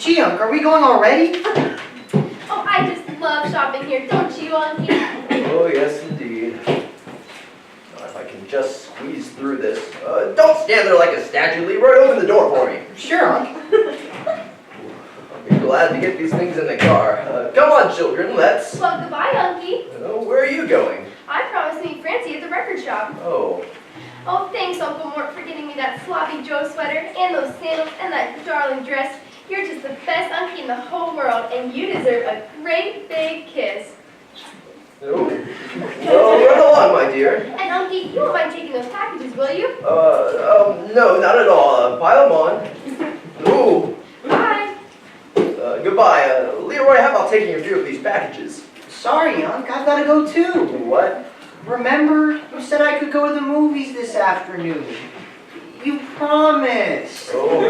Gee, Unc, are we going already? Oh, I just love shopping here, don't you, Unky? Oh, yes, indeed. Now, if I can just squeeze through this. Don't stand there like a statue, Leroy. Open the door for me. Sure, Unc. I'll be glad to get these things in the car. Come on, children, let's... Well, goodbye, Unky. Where are you going? I promised to meet Francie at the record shop. Oh. Oh, thanks, Uncle Mort, for getting me that sloppy Joe sweater, and those sandals, and that darling dress. You're just the best Unky in the whole world, and you deserve a great big kiss. Oh. Well, run along, my dear. And Unky, you won't mind taking those packages, will you? No, not at all. Pile them on. Ooh. Bye. Goodbye. Leroy, how about taking a few of these packages? Sorry, Unc, I've got to go too. What? Remember, you said I could go to the movies this afternoon. You promised. Oh.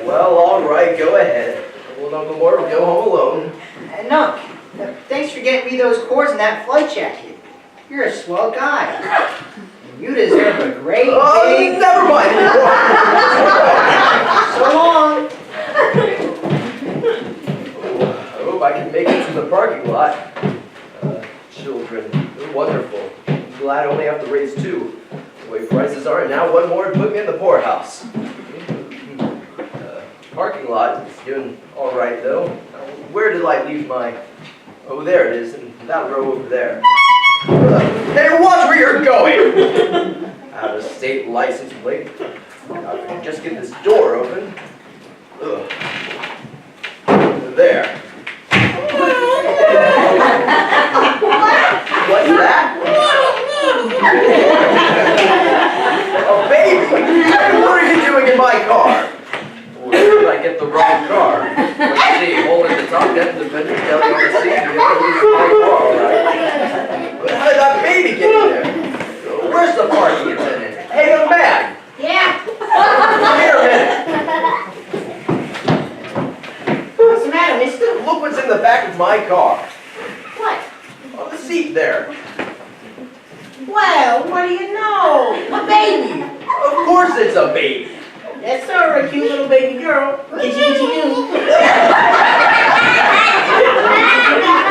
Well, all right, go ahead. We'll Uncle Mort go home alone. And Unc, thanks for getting me those cords and that flight jacket. You're a swell guy. You deserve a great big... Never mind. So long. I hope I can make it to the parking lot. Children, they're wonderful. I'm glad I only have to raise two. The way prices are, now one more would put me in the poorhouse. Parking lot is doing all right, though. Where did I leave my... Oh, there it is, in that row over there. Hey, watch where you're going! Out-of-state license plate. Now, if I can just get this door open. Ugh. There. What's that? Oh, baby! What are you doing in my car? Or did I get the wrong car? Let's see, holding the top end of the fender, telling on the seat, the other is my car, all right. But how did that baby get in there? Where's the parking attendant? Hey, young man! Yeah. Come here a minute. What's the matter, mister? Look what's in the back of my car. What? seat there. Well, what do you know? A baby. Of course it's a baby. Yes, sir, a cute little baby girl. Itchy, itchy, do.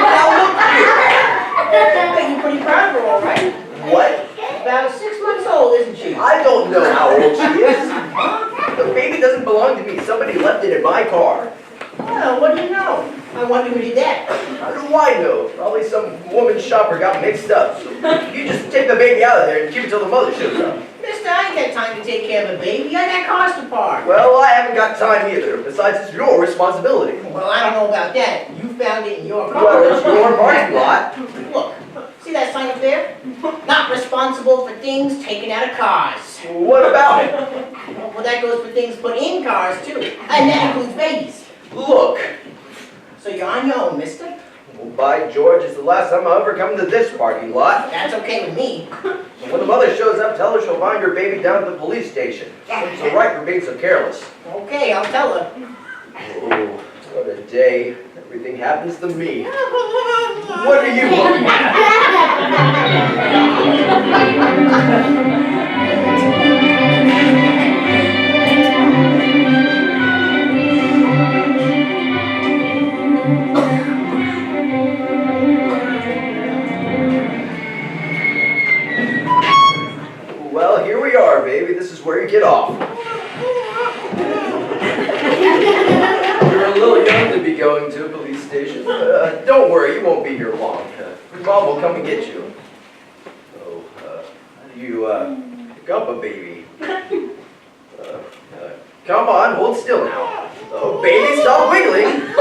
Now look here. Bet you're pretty proud of her, all right? What? About 6 months old, isn't she? I don't know how old she is. The baby doesn't belong to me. Somebody left it in my car. Well, what do you know? I wonder who did that. How do I know? Probably some woman shopper got mixed up. So you just take the baby out of there and keep it till the mother shows up. Mister, I ain't got time to take care of a baby. I got cars to park. Well, I haven't got time either. Besides, it's your responsibility. Well, I don't know about that. You found it in your car. Well, it's your parking lot. Look, see that sign up there? Not responsible for things taken out of cars. What about it? Well, that goes for things put in cars, too. And that includes babies. Look. So you're on your own, mister? Well, by George, it's the last time I'll ever come to this parking lot. That's okay with me. And when the mother shows up, tell her she'll find her baby down at the police station. It's all right for being so careless. Okay, I'll tell her. Oh, what a day. Everything happens to me. What are you looking Well, here we are, baby. This is where you get off. You're a little young to be going to a police station. Don't worry, you won't be here long. Your mom will come and get you. Oh, how do you pick up a baby? Come on, hold still now. Oh, baby, stop wiggling.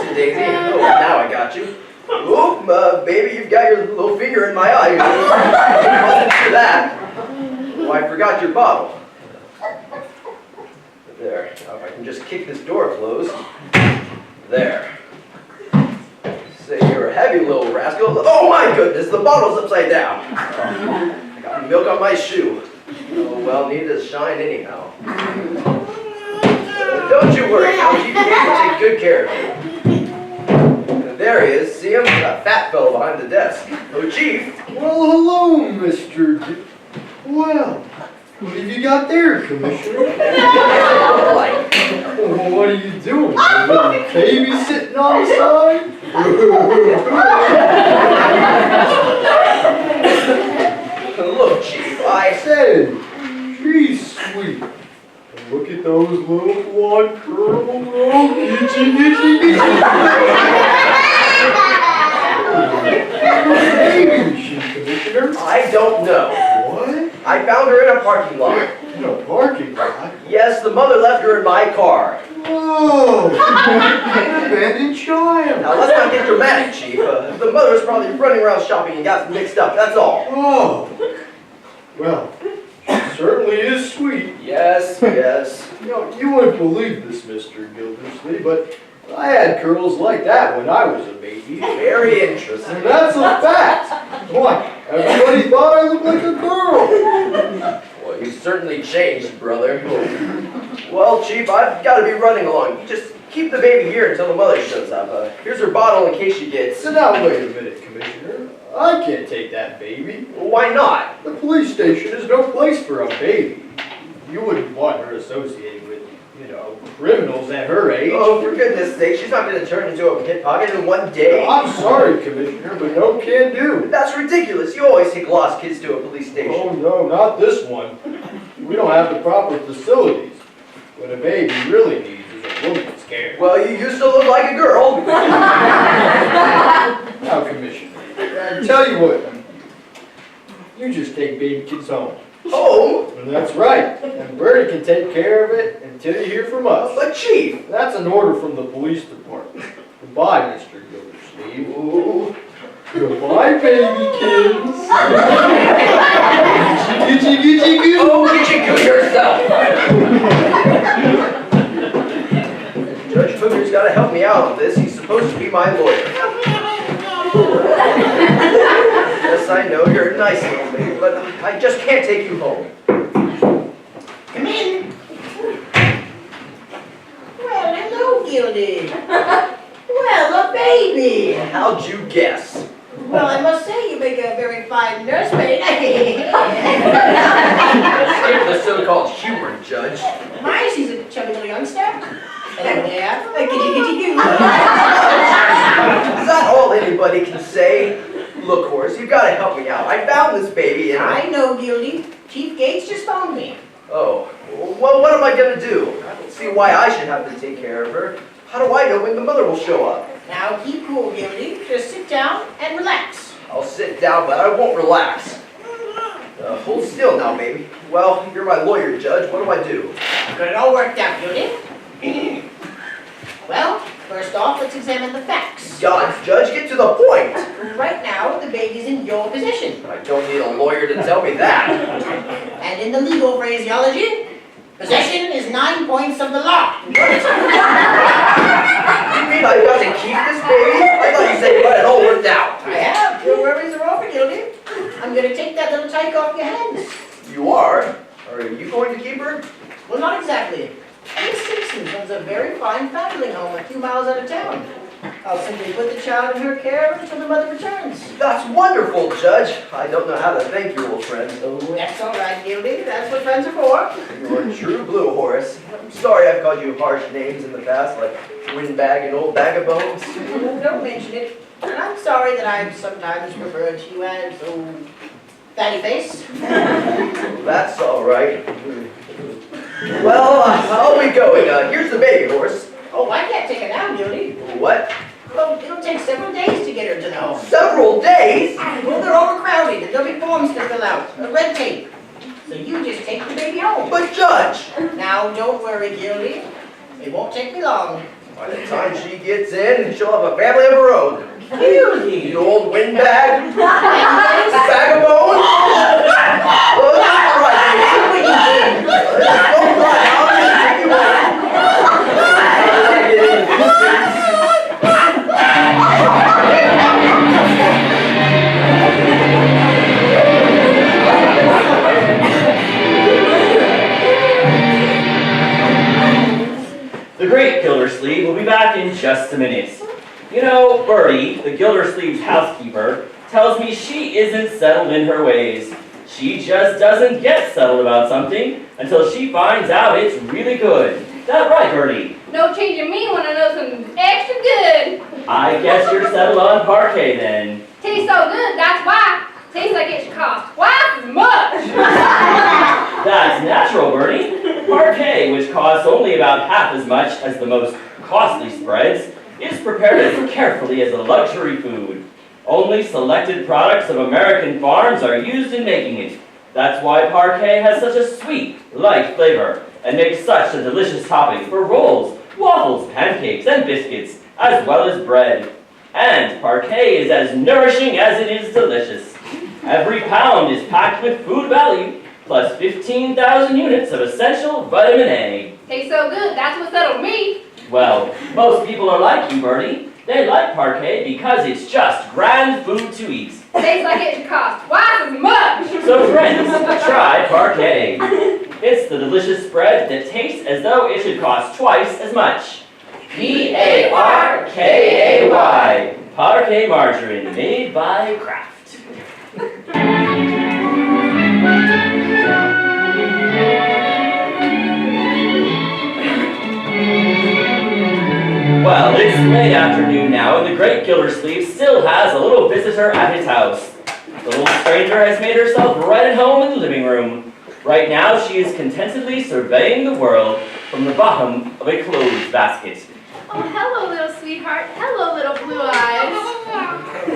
There, Daisy. Oh, now I got you. Oh, baby, you've got your little finger in my eye. Wasn't for that. Oh, I forgot your bottle. There. Now if I can just kick this door closed. There. Say, you're a heavy little rascal. Oh my goodness, the bottle's upside down. I got milk on my shoe. Oh well, need to shine anyhow. Don't you worry, now Chief Gabe will take good care of you. There he is. See him? That fat fellow behind the desk. Oh, Chief. Well, hello, Mr. Well, what have you got there, Commissioner? Well, what are you doing? A little baby sitting on the side? Look, Chief, I said, she's sweet. And look at those little blonde curls. Oh, itchy, itchy, itchy. Maybe she, Commissioner. I don't know. What? I found her in a parking lot. In a parking lot? Yes, the mother left her in my car. Whoa! An abandoned child. Now, let's not get dramatic, Chief. The mother's probably running around shopping and got mixed up, that's all. Oh. Well, she certainly is sweet. Yes, yes. You know, you wouldn't believe this, Mr. Gildersleeve, but I had curls like that when I was a baby. Very interesting. And that's a fact. Why, everybody thought I looked like a girl. Well, you certainly changed, brother. Well, Chief, I've got to be running along. You just keep the baby here until the mother shows up. Here's her bottle in case she gets... Now, wait a minute, Commissioner. I can't take that baby. Why not? The police station is no place for a baby. You wouldn't want her associating with, you know, criminals at her age. Oh, for goodness sake, she's not going to turn into a pickpocket in one day. I'm sorry, Commissioner, but no can do. That's ridiculous. You always take lost kids to a police station. Oh, no, not this one. We don't have the proper facilities. What a baby really needs is a woman's care. Well, you used to look like a girl. Now, Commissioner, I tell you what, you just take baby kids home. Home? And that's right. And Bertie can take care of it until you hear from us. But Chief! That's an order from the police department. Goodbye, Mr. Gildersleeve. Ooh. Goodbye, baby kids. Gitchy, gitchy, goo. Oh, gitchy goo yourself. Judge Hooker's got to help me out on this. He's supposed to be my lawyer. Yes, I know you're a nice little lady, but I just can't take you home. Come in. Well, hello, Gildy. Well, a baby. how'd you guess? Well, I must say you make a very fine nursemaid. Skip the so-called humor, Judge. My, she's a chubby little youngster. Hello there. Is that all anybody can say? Look, Horace, you've got to help me out. I found this baby and I know, Gildy. Chief Gates just phoned me. Oh, well, what am I going to do? I don't see why I should have to take care of her. How do I know when the mother will show up? Now keep cool, Gildy. Just sit down and relax. I'll sit down, but I won't relax. Hold still now, baby. Well, you're my lawyer, Judge. What do I do? Got it all worked out, Gildy. Well, first off, let's examine the facts. God, Judge, get to the point. Right now, the baby's in your possession. I don't need a lawyer to tell me that. And in the legal phraseology, possession is 9 points of the law. You mean I got to keep this baby? I thought you said you had it all worked out. I have. Your worries are over, Gildy. I'm going to take that little tyke off your hands. You are? Are you going to keep her? Well, not exactly. Miss Simpson runs a very fine foundling home a few miles out of town. I'll simply put the child in her care until the mother returns. That's wonderful, Judge. I don't know how to thank you, old friend. Oh, that's all right, Gildy. That's what friends are for. You're true blue, Horace. I'm sorry I've called you harsh names in the past, like windbag and old bag of bones. Don't mention it. And I'm sorry that I've sometimes referred to you as, fatty face. That's all right. Well, I'll be going. Here's the baby, Horace. Oh, I can't take her now, Gildy. What? Well, it'll take several days to get her to the home. Several days? Well, they're overcrowded, and there'll be forms to fill out, red tape. So you just take the baby home. But, Judge! Now, don't worry, Gildy. It won't take me long. By the time she gets in, she'll have a family of her own. Gildy! You old windbag? Bag of bones? Well, that's all right, baby. Don't cry now. I'm going to take you home. The great Gildersleeve will be back in just a minute. You know, Bertie, the Gildersleeve's housekeeper, tells me she isn't settled in her ways. She just doesn't get settled about something until she finds out it's really good. That right, Bertie? No changing me when I know something's extra good. I guess you're settled on parquet then. Tastes so good, that's why. Tastes like it should cost twice as much. That's natural, Bertie. Parquet, which costs only about half as much as the most costly spreads, is prepared as carefully as a luxury food. Only selected products of American farms are used in making it. That's why parquet has such a sweet, light flavor and makes such a delicious topping for rolls, waffles, pancakes, and biscuits, as well as bread. And parquet is as nourishing as it is delicious. Every pound is packed with food value, plus 15,000 units of essential vitamin A. Tastes so good, that's what settled me. Well, most people are like you, Bertie. They like parquet because it's just grand food to eat. Tastes like it should cost twice as much. So friends, try parquet. It's the delicious spread that tastes as though it should cost twice as much. P-A-R-K-A-Y. Parquet margarine made by Kraft. Well, it's late afternoon now, and the great Gildersleeve still has a little visitor at his house. The little stranger has made herself right at home in the living room. Right now, she is contentedly surveying the world from the bottom of a clothes basket. Oh, hello, little sweetheart. Hello, little blue eyes.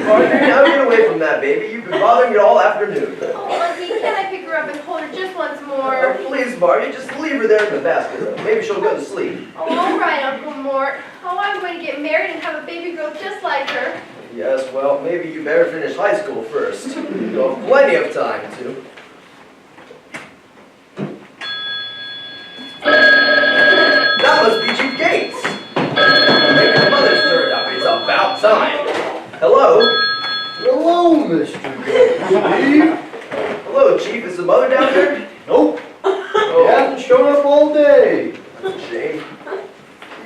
Marjorie, now get away from that baby. You've been bothering it all afternoon. Oh, Auntie, can I pick her up and hold her just once more? Please, Margie, just leave her there in the basket. Maybe she'll go to sleep. Oh, all right, Uncle Mort. Oh, I'm going to get married and have a baby girl just like her. Yes, well, maybe you better finish high school first. You'll have plenty of time to. That must be Chief Gates. Make your mother's turn up. It's about time. Hello? Hello, Mr. Gildersleeve. Hello, Chief. Is the mother down there? Nope. Oh, He hasn't shown up all day. shame.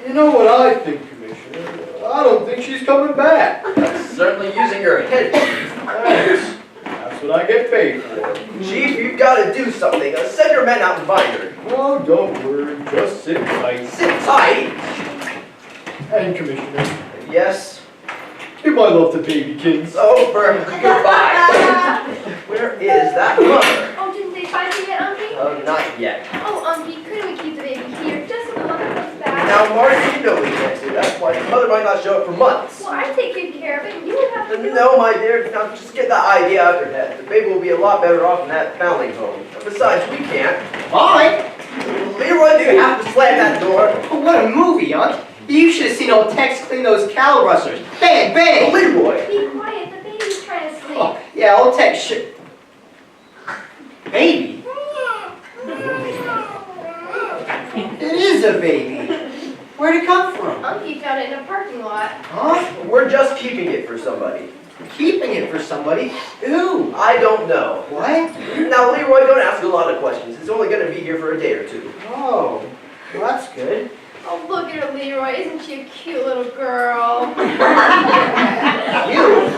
You know what I think, Commissioner? I don't think she's coming back. That's certainly using your head, Chief. That's what I get paid for. Chief, you've got to do something. Send your men out and find her. Oh, don't worry, just sit tight. Sit tight. And Commissioner, Yes. give my love to babykins. Oh, goodbye. Where is that mother? Oh, didn't they find you yet, Unky? Not yet. Oh, Unky, couldn't we keep the baby here just so the mother comes back? Now, Marty, you know we can't do that. Why, the mother might not show up for months. Well, I'd take good care of it, and you would have to do it. No, my dear, now just get that idea out of your head. The baby will be a lot better off in that foundling home. And besides, we can't. Molly, Leroy, do you have to slam that door? what a movie, huh? You should have seen old Tex clean those cattle rustlers. Bang, bang! Leroy! Be quiet, the baby's trying to sleep. Oh, yeah, old Tex should... Baby? It is a baby. Where'd it come from? Unky found it in a parking lot. Huh? We're just keeping it for somebody. Keeping it for somebody? Who? I don't know. What? Now, Leroy, don't ask a lot of questions. It's only going to be here for a day or two. Oh, well, that's good. Oh, look at her, Leroy. Isn't she a cute little girl? You?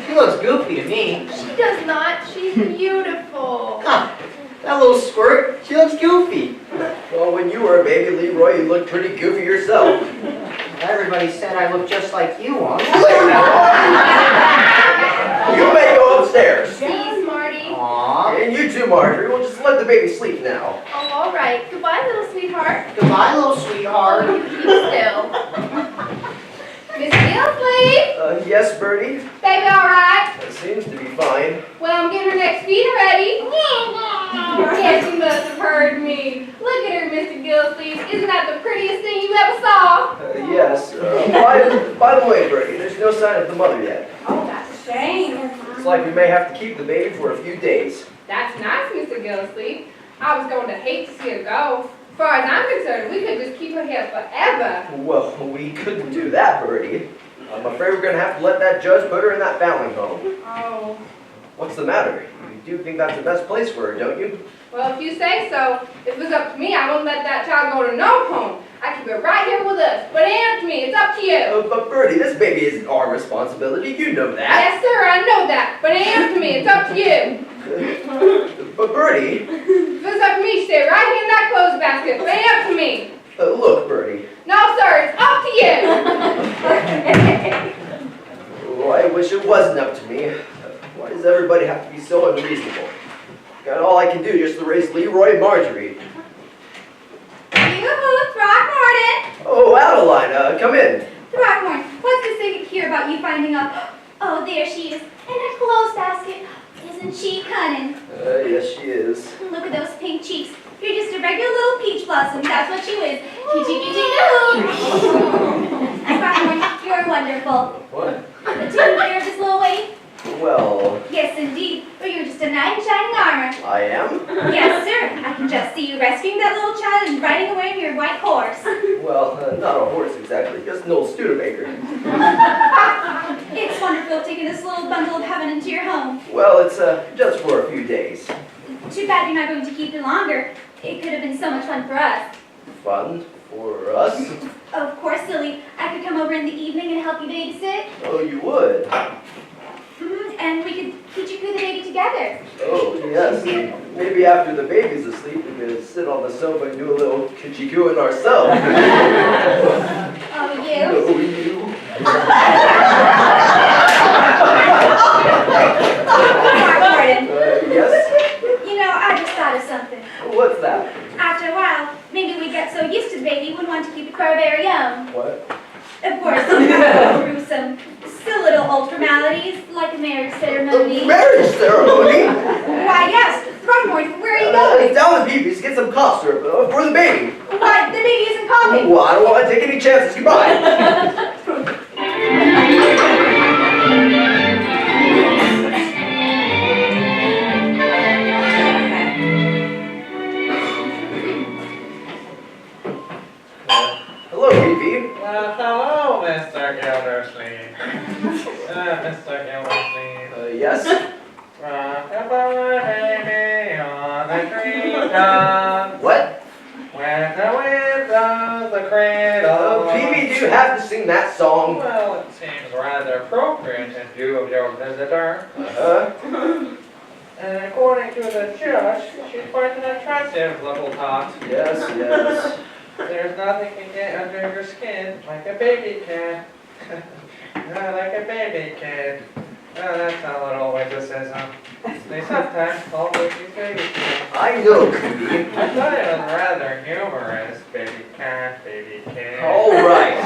She looks goofy to me. She does not. She's beautiful. Huh. That little squirt, she looks goofy. Well, when you were a baby, Leroy, you looked pretty goofy yourself. Everybody said I look just like you, huh? You may go upstairs. Please, Marty. Aww. And you too, Marjorie. We'll just let the baby sleep now. Oh, all right. Goodbye, little sweetheart. Goodbye, little sweetheart. Oh, keep still. Miss Gilsleeve? Yes, Bertie? Baby all right? That seems to be fine. Well, I'm getting her next feeder ready. Yes, you must have heard me. Look at her, Mr. Gilsleeve. Isn't that the prettiest thing you ever saw? Yes. By the way, Bertie, there's no sign of the mother yet. Oh, that's a shame. Looks like we may have to keep the baby for a few days. That's nice, Mr. Gilsleeve. I was going to hate to see her go. As far as I'm concerned, we could just keep her here forever. Well, we couldn't do that, Bertie. I'm afraid we're going to have to let that judge put her in that foundling home. Oh. What's the matter? You do think that's the best place for her, don't you? Well, if you say so, if it was up to me, I wouldn't let that child go to no home. I keep it right here with us. But it ain't up to me. It's up to you. But Bertie, this baby isn't our responsibility. You know that. Yes, sir, I know that. But it ain't up to me. It's up to you. But Bertie... If it was up to me, stay right here in that clothes basket. But it ain't up to me. Look, Bertie. No, sir, it's up to you. Oh, I wish it wasn't up to me. Why does everybody have to be so unreasonable? Got all I can do just to raise Leroy and Marjorie. Yoo-hoo, Throckmorton! Oh, Adeline, come in. Throckmorton, what's this thing here about you finding a... Oh, there she is, in a clothes basket. Isn't she cunning? Yes, she is. Look at those pink cheeks. You're just a regular little peach blossom, that's what you is. Kitty-kitty-doo! Throckmorton, you're wonderful. What? The two there just a little way. Well, Yes, indeed. But you're just a knight in shining armor. I am? Yes, sir. I can just see you rescuing that little child and riding away on your white horse. Well, not a horse exactly, just an old Studebaker. It's wonderful taking this little bundle of heaven into your home. Well, it's just for a few days. Too bad you're not going to keep it longer. It could have been so much fun for us. Fun for us? Of course, silly. I could come over in the evening and help you babysit. Oh, you would? And we could teach you the baby together. Oh, yes. Maybe after the baby's asleep, we could sit on the sofa and do a little kitschy-cooing ourselves. Oh, you? Oh, you. Gordon. Yes? You know, I just thought of something. What's that? After a while, maybe we get so used to the baby, we'd want to keep it for our very own. What? Of course, we have to go through some still little old formalities, like a marriage ceremony. A marriage ceremony? Why, yes. Throckmorton, where are you going? Down to Peepee's, get some cough syrup for the baby. Why, the baby isn't coming. Well, I don't want to take any chances. Goodbye. Hello, Peepee. Well, hello, Mr. Gildersleeve. Mr. Gildersleeve. Yes? Rock-a-bye, baby, on the treetop. What? When the wind blows the cradle. Peepee, do you have to sing that song? Well, it seems rather rather appropriate in view of your visitor. Uh-huh. And according to the judge, she's quite an attractive little tot. Yes, yes. There's nothing can get under your skin like a baby can. Like a baby can. Oh, that's a little witticism. They sometimes call babies baby can. I know, Phoebe. I thought it was rather humorous. Baby can, baby can. All right.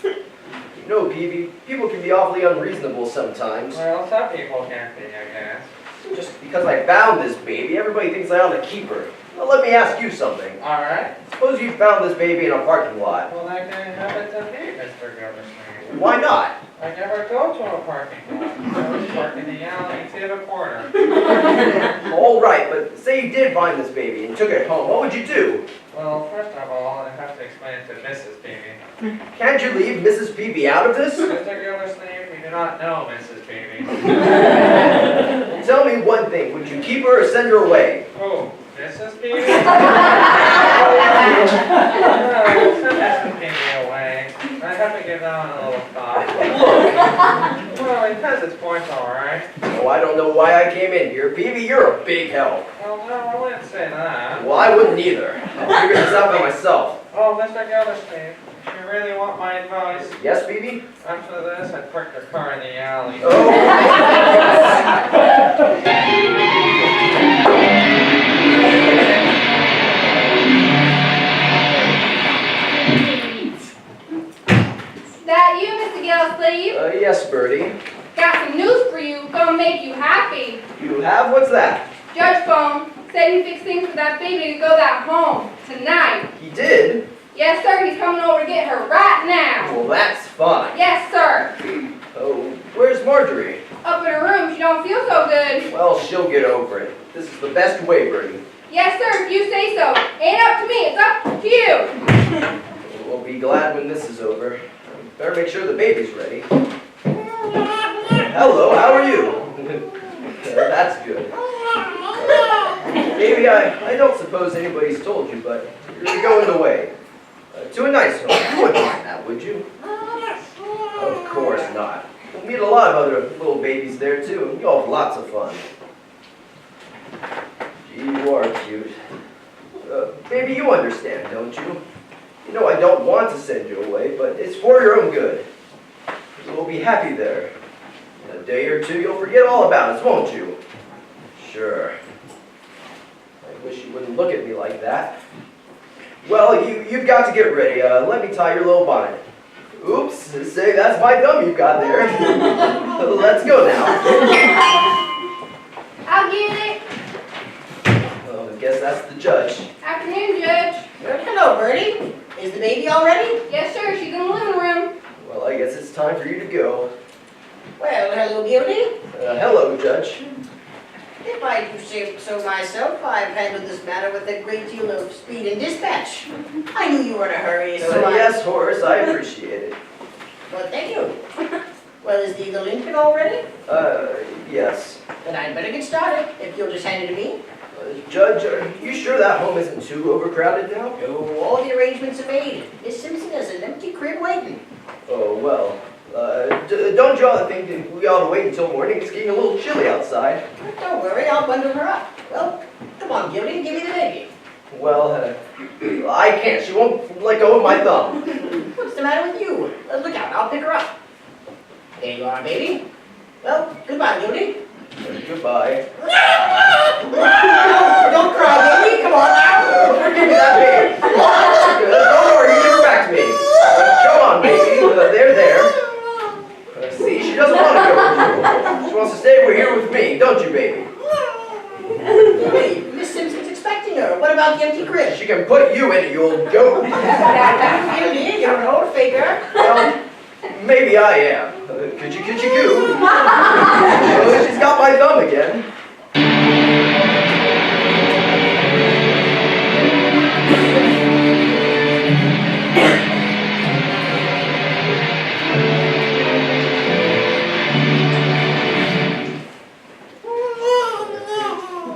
You know, Peavy, people can be awfully unreasonable sometimes. Well, some people can be, I guess. Just because I found this baby, everybody thinks I ought to keep her. Now, let me ask you something. All right. Suppose you found this baby in a parking lot. Well, that can happen to me, Mr. Gildersleeve. Why not? I never go to a parking lot. I always park in the alley to the corner. All right, but say you did find this baby and took it home, what would you do? Well, first of all, I have to explain it to Mrs. Peavy. Can't you leave Mrs. Peavy out of this? Mr. Gildersleeve, we do not know Mrs. Peavy. Tell me one thing, would you keep her or send her away? Oh, Mrs. Peavy? Well, send Mrs. Peavy away. I have to give that one a little thought. Well, it has its points, all right. Oh, I don't know why I came in here. Peavy, you're a big help. Well, no, I wouldn't say that. Well, I wouldn't either. I'll figure this out by myself. Oh, Mr. Gildersleeve, if you really want my advice, Yes, Peavy? after this, I'd park your car in the alley. Oh. That you, Mr. Gildersleeve? Yes, Bertie. Got some news for you. Gonna make you happy. You have? What's that? Judge phone said he fixed things for that baby to go that home tonight. He did? Yes, sir. He's coming over to get her right now. Well, that's fine. Yes, sir. Oh, where's Marjorie? Up in her room. She don't feel so good. Well, she'll get over it. This is the best way, Bertie. Yes, sir. If you say so. Ain't up to me. It's up to you. We'll be glad when this is over. Better make sure the baby's ready. Hello, how are you? That's good. Baby, I don't suppose anybody's told you, but you're going away. To a nice home. You wouldn't mind that, would you? Of course not. We'll meet a lot of other little babies there, too. You'll have lots of fun. Gee, you are cute. Baby, you understand, don't you? You know I don't want to send you away, but it's for your own good. You'll be happy there. In a day or two, you'll forget all about us, won't you? Sure. I wish you wouldn't look at me like that. Well, you've got to get ready. Let me tie your little bonnet. Oops, say that's my thumb you've got there. Let's go now. I'll get it. Well, I guess that's the judge. Afternoon, Judge. Hello, Bertie. Is the baby all ready? Yes, sir. She's in the living room. Well, I guess it's time for you to go. Well, hello, Beauty. Hello, Judge. If I do say so myself, I've handled this matter with a great deal of speed and dispatch. I knew you were in a hurry, so Yes, Horace, I appreciate it. Well, thank you. Well, is the lincoln all ready? Yes. Then I'd better get started, if you'll just hand it to me. Judge, are you sure that home isn't too overcrowded now? Oh, all the arrangements are made. Miss Simpson has an empty crib waiting. Oh, well. Don't you all think that we ought to wait until morning? It's getting a little chilly outside. Don't worry, I'll bundle her up. Well, come on, Gildy, give me the baby. Well, I can't. She won't let go of my thumb. What's the matter with you? Look out, I'll pick her up. There you are, baby. Well, goodbye, Gildy. Goodbye. Don't cry, baby. Come on now. Give me that baby. Don't worry, give her back to me. Come on, baby. There. See, she doesn't want to go with you. She wants to stay here with me, don't you, baby? Wait, Miss Simpson's expecting her. What about the empty crib? She can put you in it, you old goat. Gildy, you're an old faker. Well, maybe I am. Could you goo? She's got my thumb again.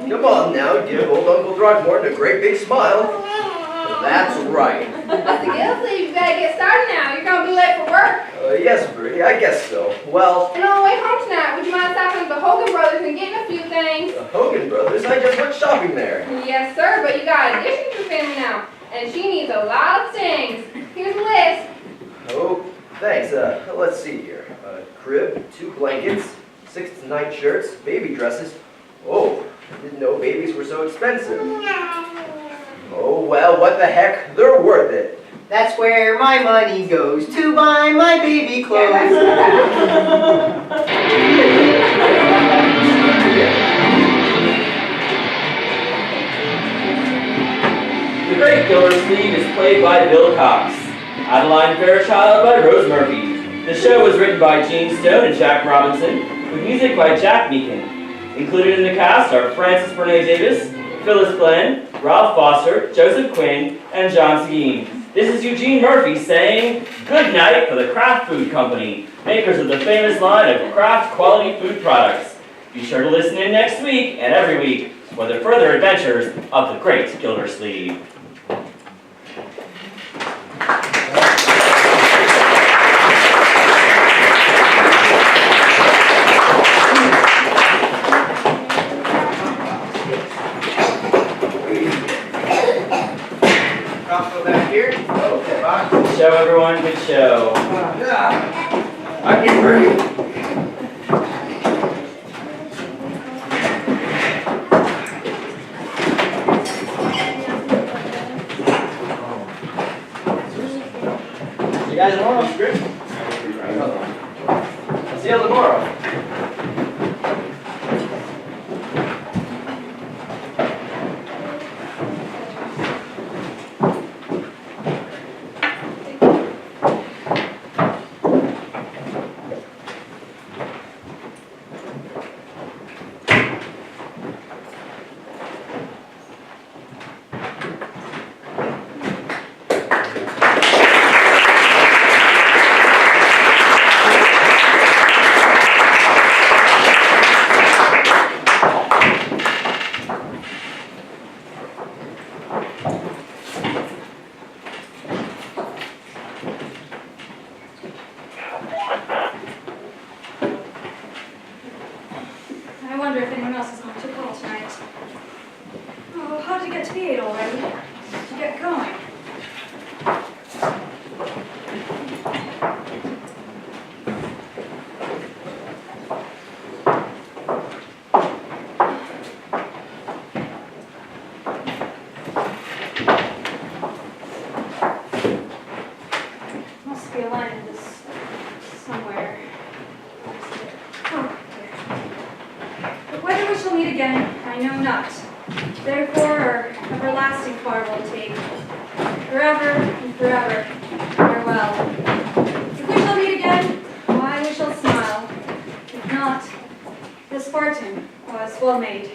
Come on now, give old Uncle Throckmorton a great big smile. That's right. Mr. Gildersleeve, you better get started now. You're gonna be late for work. Yes, Bertie, I guess so. Well, And on the way home tonight, would you mind stopping at the Hogan Brothers and getting a few things? the Hogan Brothers, I just went shopping there. Yes, sir, but you got additions to the family now, and she needs a lot of things. Here's a list. Oh, thanks. Let's see here. Crib, 2 blankets, 6 nightshirts, baby dresses. Oh, didn't know babies were so expensive. Oh, well, what the heck? They're worth it. That's where my money goes, to buy my baby clothes. The Great Gildersleeve is played by Bill Cox. Adeline Fairchild by Rose Murphy. The show was written by Gene Stone and Jack Robinson, with music by Jack Meakin. Included in the cast are Frances Bernay Davis, Phyllis Glenn, Ralph Foster, Joseph Quinn, and John Seguin. This is Eugene Murphy saying good night for the Kraft Food Company, makers of the famous line of Kraft quality food products. Be sure to listen in next week and every week for the further adventures of the Great Gildersleeve. Go back here. Okay. Bye. Good show, everyone. Good show. I can breathe. See you guys tomorrow. Great. I'll see you tomorrow. I wonder if anyone else is going to call tonight. Oh, how did you get to the 8 already? Did you get going? Must be a line in this somewhere. Oh, but whether we shall meet again, I know not. Therefore, our everlasting farewell take. Forever and forever, farewell. If we shall meet again, why we shall smile. If not, this parting was well made.